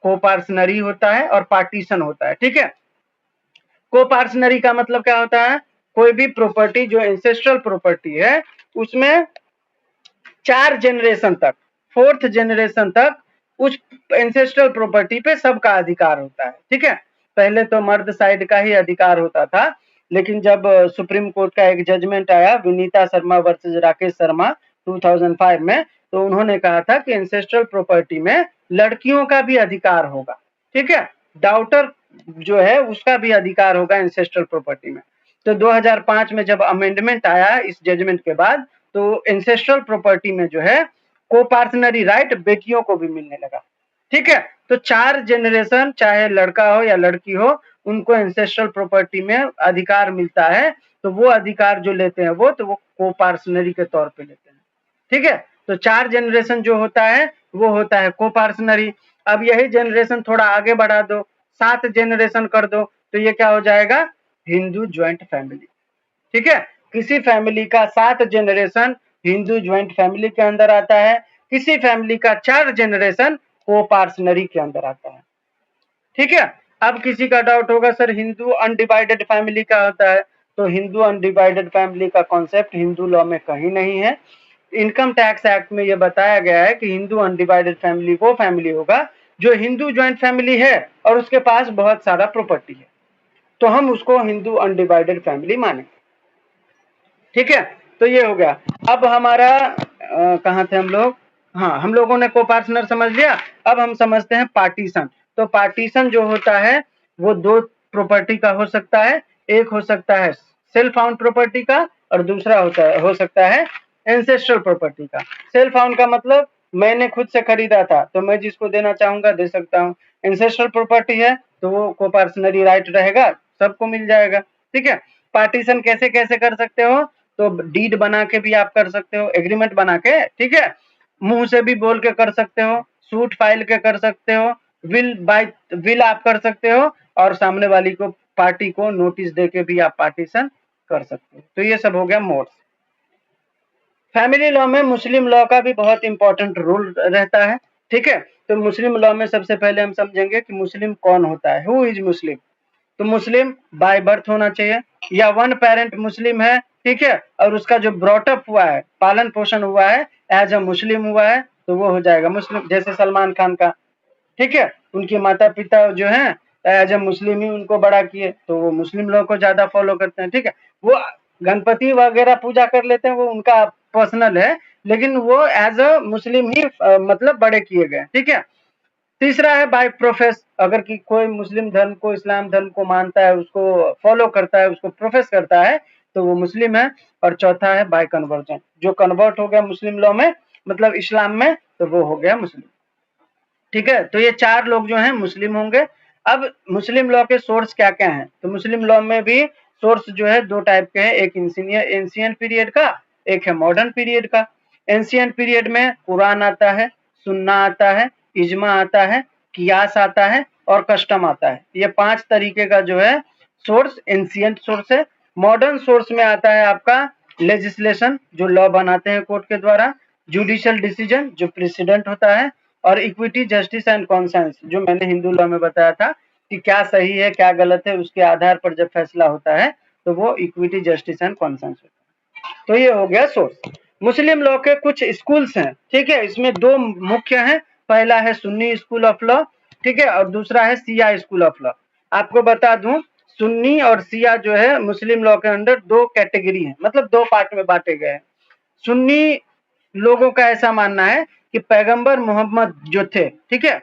कोपार्सनरी होता है और पार्टीशन होता है, ठीक है। कोपार्सनरी का मतलब क्या होता है, कोई भी प्रॉपर्टी जो एंसेस्ट्रल प्रॉपर्टी है उसमें 4 जनरेशन तक, 4th जनरेशन तक उस एंसेस्ट्रल प्रॉपर्टी पे सबका अधिकार होता है, ठीक है। पहले तो मर्द साइड का ही अधिकार होता था, लेकिन जब सुप्रीम कोर्ट का एक जजमेंट आया विनीता शर्मा वर्सेस राकेश शर्मा 2005 में, तो उन्होंने कहा था कि एंसेस्ट्रल प्रॉपर्टी में लड़कियों का भी अधिकार होगा, ठीक है, डॉटर जो है उसका भी अधिकार होगा एंसेस्ट्रल प्रॉपर्टी में। तो 2005 में जब अमेंडमेंट आया इस जजमेंट के बाद तो एंसेस्ट्रल प्रॉपर्टी में जो है कोपार्सनरी राइट बेटियों को भी मिलने लगा, ठीक है। तो 4 जनरेशन चाहे लड़का हो या लड़की हो उनको एंसेस्ट्रल प्रॉपर्टी में अधिकार मिलता है, तो वो अधिकार जो लेते हैं वो कोपार्सनरी के तौर पे लेते हैं, ठीक है। तो 4 जनरेशन जो होता है वो होता है कोपार्सनरी। अब यही जनरेशन थोड़ा आगे बढ़ा दो, 7 जनरेशन कर दो तो ये क्या हो जाएगा, हिंदू ज्वाइंट फैमिली, ठीक है। किसी फैमिली का 7 जनरेशन हिंदू ज्वाइंट फैमिली के अंदर आता है, किसी फैमिली का 4 जनरेशन कोपार्सनरी के अंदर आता है, ठीक है। अब किसी का डाउट होगा सर हिंदू अनडिवाइडेड फैमिली क्या होता है, तो हिंदू अनडिवाइडेड फैमिली का कॉन्सेप्ट हिंदू लॉ में कहीं नहीं है। इनकम टैक्स एक्ट में यह बताया गया है कि हिंदू अनडिवाइडेड फैमिली वो फैमिली होगा जो हिंदू ज्वाइंट फैमिली है और उसके पास बहुत सारा प्रॉपर्टी है, तो हम उसको हिंदू अनडिवाइडेड फैमिली माने, ठीक है। तो ये हो गया। अब हमारा कहाँ थे हम लोग, हाँ हम लोगों ने कोपार्टनर समझ लिया। अब हम समझते हैं पार्टीशन। तो पार्टीशन जो होता है वो 2 प्रॉपर्टी का हो सकता है, एक हो सकता है सेल्फ फाउंड प्रॉपर्टी का और दूसरा हो सकता है एंसेस्ट्रल प्रॉपर्टी का। सेल्फ फाउंड का मतलब मैंने खुद से खरीदा था तो मैं जिसको देना चाहूंगा दे सकता हूँ। एंसेस्ट्रल प्रॉपर्टी है तो वो कोपर्सनरी राइट रहेगा, सबको मिल जाएगा। ठीक है, पार्टीशन कैसे कैसे कर सकते हो, तो डीड बना के भी आप कर सकते हो, एग्रीमेंट बना के, ठीक है, मुंह से भी बोल के कर सकते हो, सूट फाइल के कर सकते हो, विल बाय विल आप कर सकते हो, और सामने वाली को पार्टी को नोटिस दे के भी आप पार्टीशन कर सकते हो। तो ये सब हो गया मोड्स। फैमिली लॉ में मुस्लिम लॉ का भी बहुत इंपॉर्टेंट रोल रहता है। ठीक है, तो मुस्लिम लॉ में सबसे पहले हम समझेंगे कि मुस्लिम कौन होता है, हु इज मुस्लिम। तो मुस्लिम बाय बर्थ होना चाहिए या वन पेरेंट मुस्लिम है, ठीक है, और उसका जो ब्रॉटअप हुआ है, पालन पोषण हुआ है एज अ मुस्लिम हुआ है, तो वो हो जाएगा मुस्लिम। जैसे सलमान खान का, ठीक है, उनके माता पिता जो है एज ए मुस्लिम ही उनको बड़ा किए, तो वो मुस्लिम लोग को ज्यादा फॉलो करते हैं। ठीक है, वो गणपति वगैरह पूजा कर लेते हैं, वो उनका पर्सनल है, लेकिन वो एज अ मुस्लिम ही मतलब बड़े किए गए। ठीक है, तीसरा है बाय प्रोफेस, अगर कि कोई मुस्लिम धर्म को, इस्लाम धर्म को मानता है, उसको फॉलो करता है, उसको प्रोफेस करता है, तो वो मुस्लिम है। और चौथा है बाय कन्वर्जन, जो कन्वर्ट हो गया मुस्लिम लॉ में, मतलब इस्लाम में, तो वो हो गया मुस्लिम। ठीक है, तो ये चार लोग जो हैं मुस्लिम होंगे। अब मुस्लिम लॉ के सोर्स क्या क्या हैं, तो मुस्लिम लॉ में भी सोर्स जो है दो टाइप के हैं, एक एंशिएंट पीरियड का, एक है मॉडर्न पीरियड का। एंशिएंट पीरियड में कुरान आता है, सुन्ना आता है, इजमा आता है, कियास आता है और कस्टम आता है। ये 5 तरीके का जो है सोर्स एंशिएंट सोर्स है। मॉडर्न सोर्स में आता है आपका लेजिस्लेशन, जो लॉ बनाते हैं कोर्ट के द्वारा, जुडिशियल डिसीजन जो प्रेसिडेंट होता है, और इक्विटी, जस्टिस एंड कॉन्सेंस, जो मैंने हिंदू लॉ में बताया था कि क्या सही है क्या गलत है, उसके आधार पर जब फैसला होता है तो वो इक्विटी, जस्टिस एंड कॉन्सेंस होता है। तो ये हो गया सोर्स। मुस्लिम लॉ के कुछ स्कूल्स हैं, ठीक है, इसमें दो मुख्य हैं। पहला है सुन्नी स्कूल ऑफ लॉ, ठीक है, और दूसरा है सिया स्कूल ऑफ लॉ। आपको बता दूं, सुन्नी और सिया जो है मुस्लिम लॉ के अंडर दो कैटेगरी है, मतलब दो पार्ट में बांटे गए हैं। सुन्नी लोगों का ऐसा मानना है कि पैगंबर मोहम्मद जो थे, ठीक है,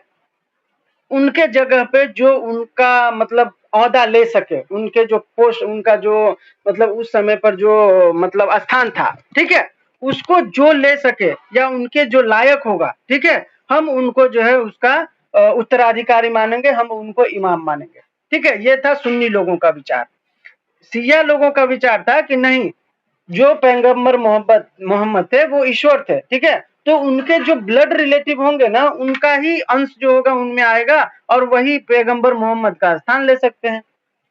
उनके जगह पे जो उनका मतलब औहदा ले सके, उनके जो पोस्ट, उनका जो मतलब उस समय पर जो मतलब स्थान था, ठीक है, उसको जो ले सके या उनके जो लायक होगा, ठीक है, हम उनको जो है उसका उत्तराधिकारी मानेंगे, हम उनको इमाम मानेंगे। ठीक है, ये था सुन्नी लोगों का विचार। सिया लोगों का विचार था कि नहीं, जो पैगंबर मोहम्मद मोहम्मद थे वो ईश्वर थे, ठीक है, तो उनके जो ब्लड रिलेटिव होंगे ना, उनका ही अंश जो होगा उनमें आएगा, और वही पैगंबर मोहम्मद का स्थान ले सकते हैं।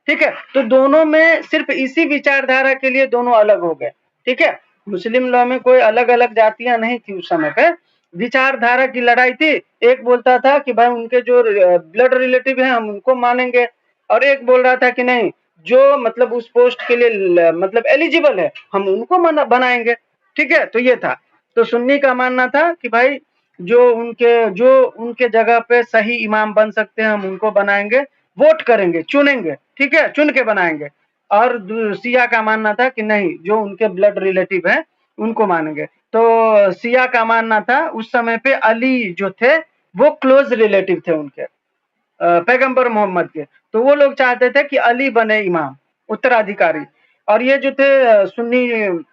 ठीक है, तो दोनों में सिर्फ इसी विचारधारा के लिए दोनों अलग हो गए। ठीक है, मुस्लिम लॉ में कोई अलग अलग जातियां नहीं थी उस समय पे, विचारधारा की लड़ाई थी। एक बोलता था कि भाई उनके जो ब्लड रिलेटिव हैं हम उनको मानेंगे, और एक बोल रहा था कि नहीं, जो मतलब उस पोस्ट के लिए मतलब एलिजिबल है हम उनको बनाएंगे। ठीक है, तो ये था। तो सुन्नी का मानना था कि भाई जो उनके जगह पे सही इमाम बन सकते हैं हम उनको बनाएंगे, वोट करेंगे, चुनेंगे, ठीक है, चुन के बनाएंगे। और सिया का मानना था कि नहीं, जो उनके ब्लड रिलेटिव है उनको मानेंगे। तो सिया का मानना था उस समय पे अली जो थे वो क्लोज रिलेटिव थे उनके, पैगंबर मोहम्मद के, तो वो लोग चाहते थे कि अली बने इमाम, उत्तराधिकारी। और ये जो थे सुन्नी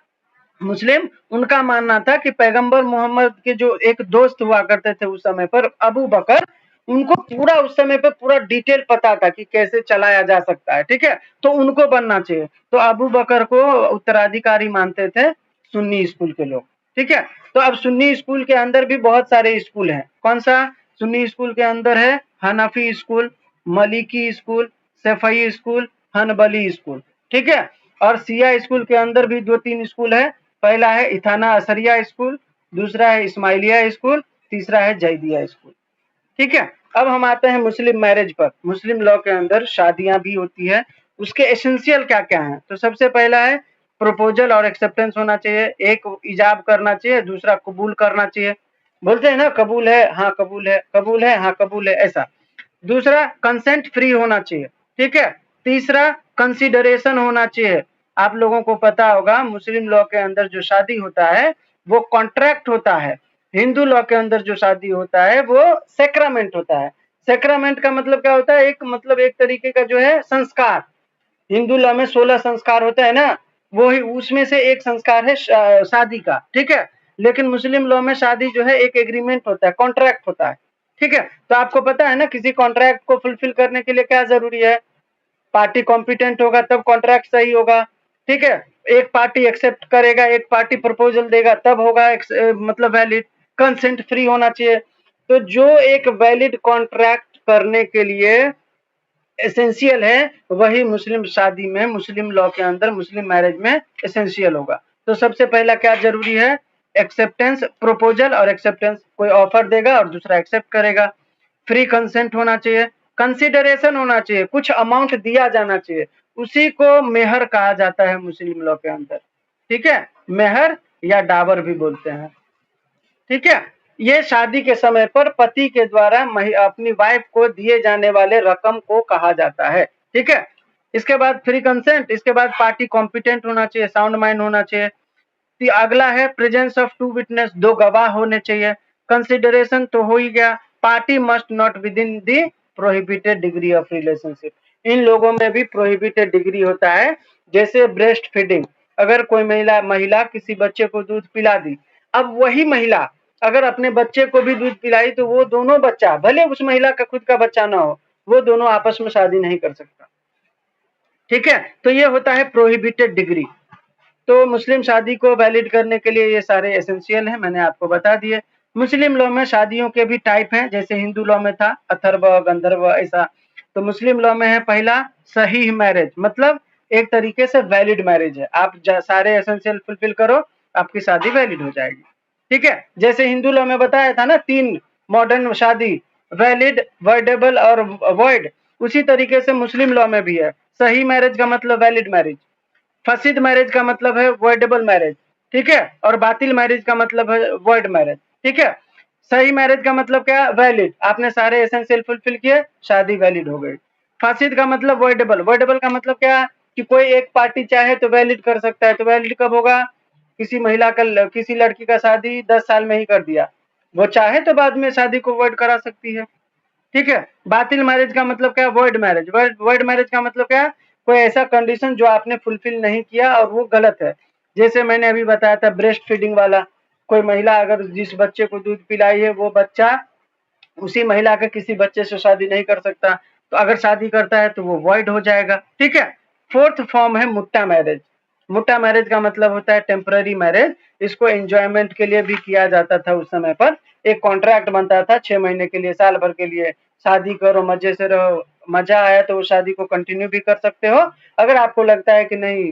मुस्लिम, उनका मानना था कि पैगंबर मोहम्मद के जो एक दोस्त हुआ करते थे उस समय पर, अबू बकर, उनको पूरा उस समय पे पूरा डिटेल पता था कि कैसे चलाया जा सकता है। ठीक है, तो उनको बनना चाहिए, तो अबू बकर को उत्तराधिकारी मानते थे सुन्नी स्कूल के लोग। ठीक है, तो अब सुन्नी स्कूल के अंदर भी बहुत सारे स्कूल हैं। कौन सा? सुन्नी स्कूल के अंदर है हनफी स्कूल, मलिकी स्कूल, सफई स्कूल, हनबली स्कूल। ठीक है, और सिया स्कूल के अंदर भी 2-3 स्कूल है। पहला है इथाना असरिया स्कूल, दूसरा है इस्माइलिया स्कूल, तीसरा है जैदिया स्कूल। ठीक है, अब हम आते हैं मुस्लिम मैरिज पर। मुस्लिम लॉ के अंदर शादियां भी होती है, उसके एसेंशियल क्या क्या हैं? तो सबसे पहला है प्रपोजल और एक्सेप्टेंस होना चाहिए, एक इजाब करना चाहिए, दूसरा कबूल करना चाहिए। बोलते हैं ना, कबूल है हाँ कबूल है, कबूल है हाँ कबूल है, ऐसा। दूसरा कंसेंट फ्री होना चाहिए। ठीक है, तीसरा कंसिडरेशन होना चाहिए। आप लोगों को पता होगा मुस्लिम लॉ के अंदर जो शादी होता है वो कॉन्ट्रैक्ट होता है, हिंदू लॉ के अंदर जो शादी होता है वो सेक्रामेंट होता है। सेक्रामेंट का मतलब क्या होता है? एक मतलब एक तरीके का जो है संस्कार। हिंदू लॉ में 16 संस्कार होते हैं ना, वो ही उसमें से एक संस्कार है शादी का। ठीक है, लेकिन मुस्लिम लॉ में शादी जो है एक एग्रीमेंट होता है, कॉन्ट्रैक्ट होता है, ठीक है। तो आपको पता है ना किसी कॉन्ट्रैक्ट को फुलफिल करने के लिए क्या जरूरी है, पार्टी कॉम्पिटेंट होगा तब कॉन्ट्रैक्ट सही होगा, ठीक है। एक पार्टी एक्सेप्ट करेगा, एक पार्टी प्रपोजल देगा तब होगा मतलब वैलिड, कंसेंट फ्री होना चाहिए। तो जो एक वैलिड कॉन्ट्रैक्ट करने के लिए एसेंशियल है वही मुस्लिम शादी में, मुस्लिम लॉ के अंदर, मुस्लिम मैरिज में एसेंशियल होगा। तो सबसे पहला क्या जरूरी है, एक्सेप्टेंस, प्रपोजल और एक्सेप्टेंस, कोई ऑफर देगा और दूसरा एक्सेप्ट करेगा। फ्री कंसेंट होना चाहिए, कंसिडरेशन होना चाहिए, कुछ अमाउंट दिया जाना चाहिए, उसी को मेहर कहा जाता है मुस्लिम लॉ के अंदर, ठीक है। मेहर या डावर भी बोलते हैं, ठीक है। ये शादी के समय पर पति के द्वारा अपनी वाइफ को दिए जाने वाले रकम को कहा जाता है, ठीक है। इसके बाद फ्री कंसेंट, इसके बाद पार्टी कॉम्पिटेंट होना चाहिए, साउंड माइंड होना चाहिए। अगला है प्रेजेंस ऑफ टू विटनेस, दो गवाह होने चाहिए। कंसिडरेशन तो हो ही गया, party must not within the prohibited degree of relationship, इन लोगों में भी प्रोहिबिटेड डिग्री होता है, जैसे ब्रेस्ट फीडिंग, अगर कोई महिला किसी बच्चे को दूध पिला दी, अब वही महिला अगर अपने बच्चे को भी दूध पिलाई तो वो दोनों बच्चा, भले उस महिला का खुद का बच्चा ना हो, वो दोनों आपस में शादी नहीं कर सकता, ठीक है। तो ये होता है प्रोहिबिटेड डिग्री। तो मुस्लिम शादी को वैलिड करने के लिए ये सारे एसेंशियल हैं, मैंने आपको बता दिए। मुस्लिम लॉ में शादियों के भी टाइप हैं, जैसे हिंदू लॉ में था अथर्व, गंधर्व, ऐसा। तो मुस्लिम लॉ में है पहला सही मैरिज, मतलब एक तरीके से वैलिड मैरिज है, आप सारे एसेंशियल फुलफिल करो आपकी शादी वैलिड हो जाएगी, ठीक है। जैसे हिंदू लॉ में बताया था ना 3 मॉडर्न शादी, वैलिड, वर्डेबल और वॉइड, उसी तरीके से मुस्लिम लॉ में भी है। सही मैरिज का मतलब वैलिड मैरिज, फसिद मैरिज का मतलब है वॉइडेबल मैरिज, ठीक है, और बातिल मैरिज का मतलब है वॉइड मैरिज, ठीक है। सही मैरिज का मतलब क्या, वैलिड, आपने सारे एसेंशियल फुलफिल किए, शादी वैलिड हो गई। फासिद का मतलब वॉइडेबल, वॉइडेबल का मतलब क्या कि कोई एक पार्टी चाहे तो वैलिड कर सकता है, तो वैलिड कब होगा, किसी महिला का, किसी लड़की का शादी 10 साल में ही कर दिया, वो चाहे तो बाद में शादी को वॉइड करा सकती है, ठीक है। बातिल मैरिज का मतलब क्या, वॉइड मैरिज, वॉइड मैरिज का मतलब क्या, कोई ऐसा कंडीशन जो आपने फुलफिल नहीं किया और वो गलत है, जैसे मैंने अभी बताया था ब्रेस्ट फीडिंग वाला, कोई महिला अगर जिस बच्चे को दूध पिलाई है वो बच्चा उसी महिला के किसी बच्चे से शादी नहीं कर सकता, तो अगर शादी करता है तो वो वॉइड हो जाएगा, ठीक है। फोर्थ फॉर्म है मुट्टा मैरिज, मुट्टा मैरिज का मतलब होता है टेम्पररी मैरिज, इसको एंजॉयमेंट के लिए भी किया जाता था उस समय पर, एक कॉन्ट्रैक्ट बनता था 6 महीने के लिए, साल भर के लिए, शादी करो मजे से रहो, मजा आया तो वो शादी को कंटिन्यू भी कर सकते हो, अगर आपको लगता है कि नहीं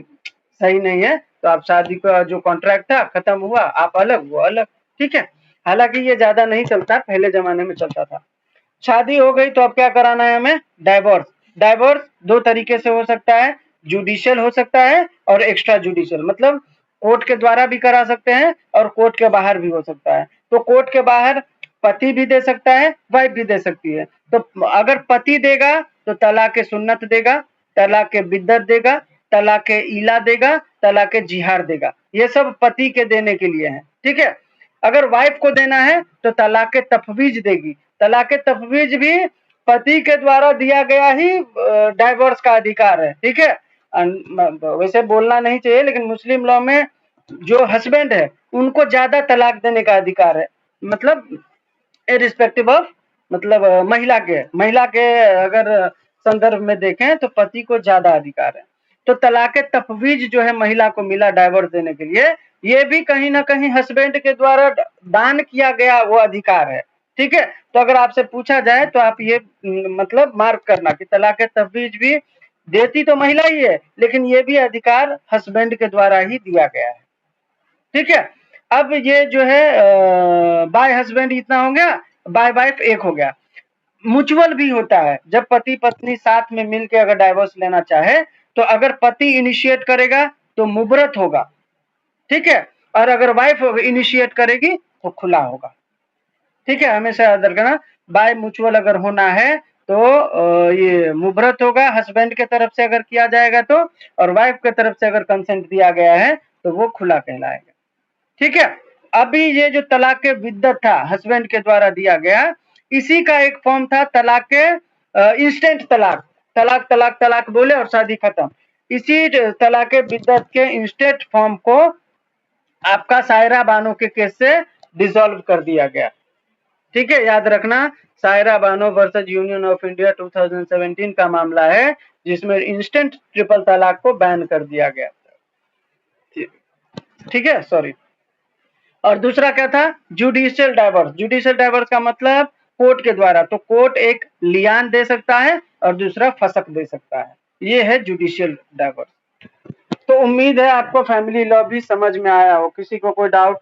सही नहीं है तो आप शादी का जो कॉन्ट्रैक्ट था खत्म हुआ, आप अलग वो अलग, ठीक है। हालांकि ये ज्यादा नहीं चलता, पहले जमाने में चलता था। शादी हो गई तो अब क्या कराना है हमें, डाइवोर्स। डाइवोर्स 2 तरीके से हो सकता है, जुडिशियल हो सकता है और एक्स्ट्रा जुडिशियल, मतलब कोर्ट के द्वारा भी करा सकते हैं और कोर्ट के बाहर भी हो सकता है। तो कोर्ट के बाहर पति भी दे सकता है, वाइफ भी दे सकती है। तो अगर पति देगा तो तलाक सुन्नत देगा, तलाक बिद्दत देगा, तलाक इला देगा, तलाक जिहार देगा, ये सब पति के देने के लिए है, ठीक है। अगर वाइफ को देना है तो तलाक तफवीज देगी, तलाक तफवीज भी पति के द्वारा दिया गया ही डाइवोर्स का अधिकार है, ठीक है। वैसे बोलना नहीं चाहिए लेकिन मुस्लिम लॉ में जो हस्बैंड है उनको ज्यादा तलाक देने का अधिकार है, मतलब इरिस्पेक्टिव ऑफ, मतलब महिला के अगर संदर्भ में देखें तो पति को ज्यादा अधिकार है। तो तलाक तफवीज जो है महिला को मिला डाइवोर्स देने के लिए, ये भी कहीं ना कहीं हस्बैंड के द्वारा दान किया गया वो अधिकार है, ठीक है। तो अगर आपसे पूछा जाए तो आप ये मतलब मार्क करना कि तलाक तफवीज भी देती तो महिला ही है, लेकिन ये भी अधिकार हस्बैंड के द्वारा ही दिया गया है, ठीक है। अब ये जो है बाय हस्बैंड इतना हो गया, बाय वाइफ एक हो गया। म्यूचुअल भी होता है, जब पति पत्नी साथ में मिलकर अगर डाइवोर्स लेना चाहे तो अगर पति इनिशिएट करेगा तो मुबरत होगा, ठीक है, और अगर वाइफ इनिशिएट करेगी तो खुला होगा, ठीक है। हमेशा याद रखना, बाय म्यूचुअल अगर होना है तो ये मुबरत होगा, हस्बैंड के तरफ से अगर किया जाएगा तो, और वाइफ के तरफ से अगर कंसेंट दिया गया है तो वो खुला कहलाएगा, ठीक है। अभी ये जो तलाक बिद्दत था हस्बैंड के द्वारा दिया गया, इसी का एक फॉर्म था तलाक के इंस्टेंट तलाक, तलाक तलाक तलाक बोले और शादी खत्म, इसी तलाक बिद्दत के इंस्टेंट फॉर्म को आपका सायरा बानो के केस से डिसॉल्व कर दिया गया। ठीक है, याद रखना, Saira Bano versus union of India 2017 का मामला है जिसमें इंस्टेंट ट्रिपल तलाक को बैन कर दिया गया। ठीक है, सॉरी। और दूसरा क्या था, जुडिशियल डाइवोर्स। जुडिशियल डाइवोर्स का मतलब कोर्ट के द्वारा, तो कोर्ट एक लियान दे सकता है और दूसरा फसक दे सकता है, ये है जुडिशियल डाइवोर्स। तो उम्मीद है आपको फैमिली लॉ भी समझ में आया हो। किसी को कोई डाउट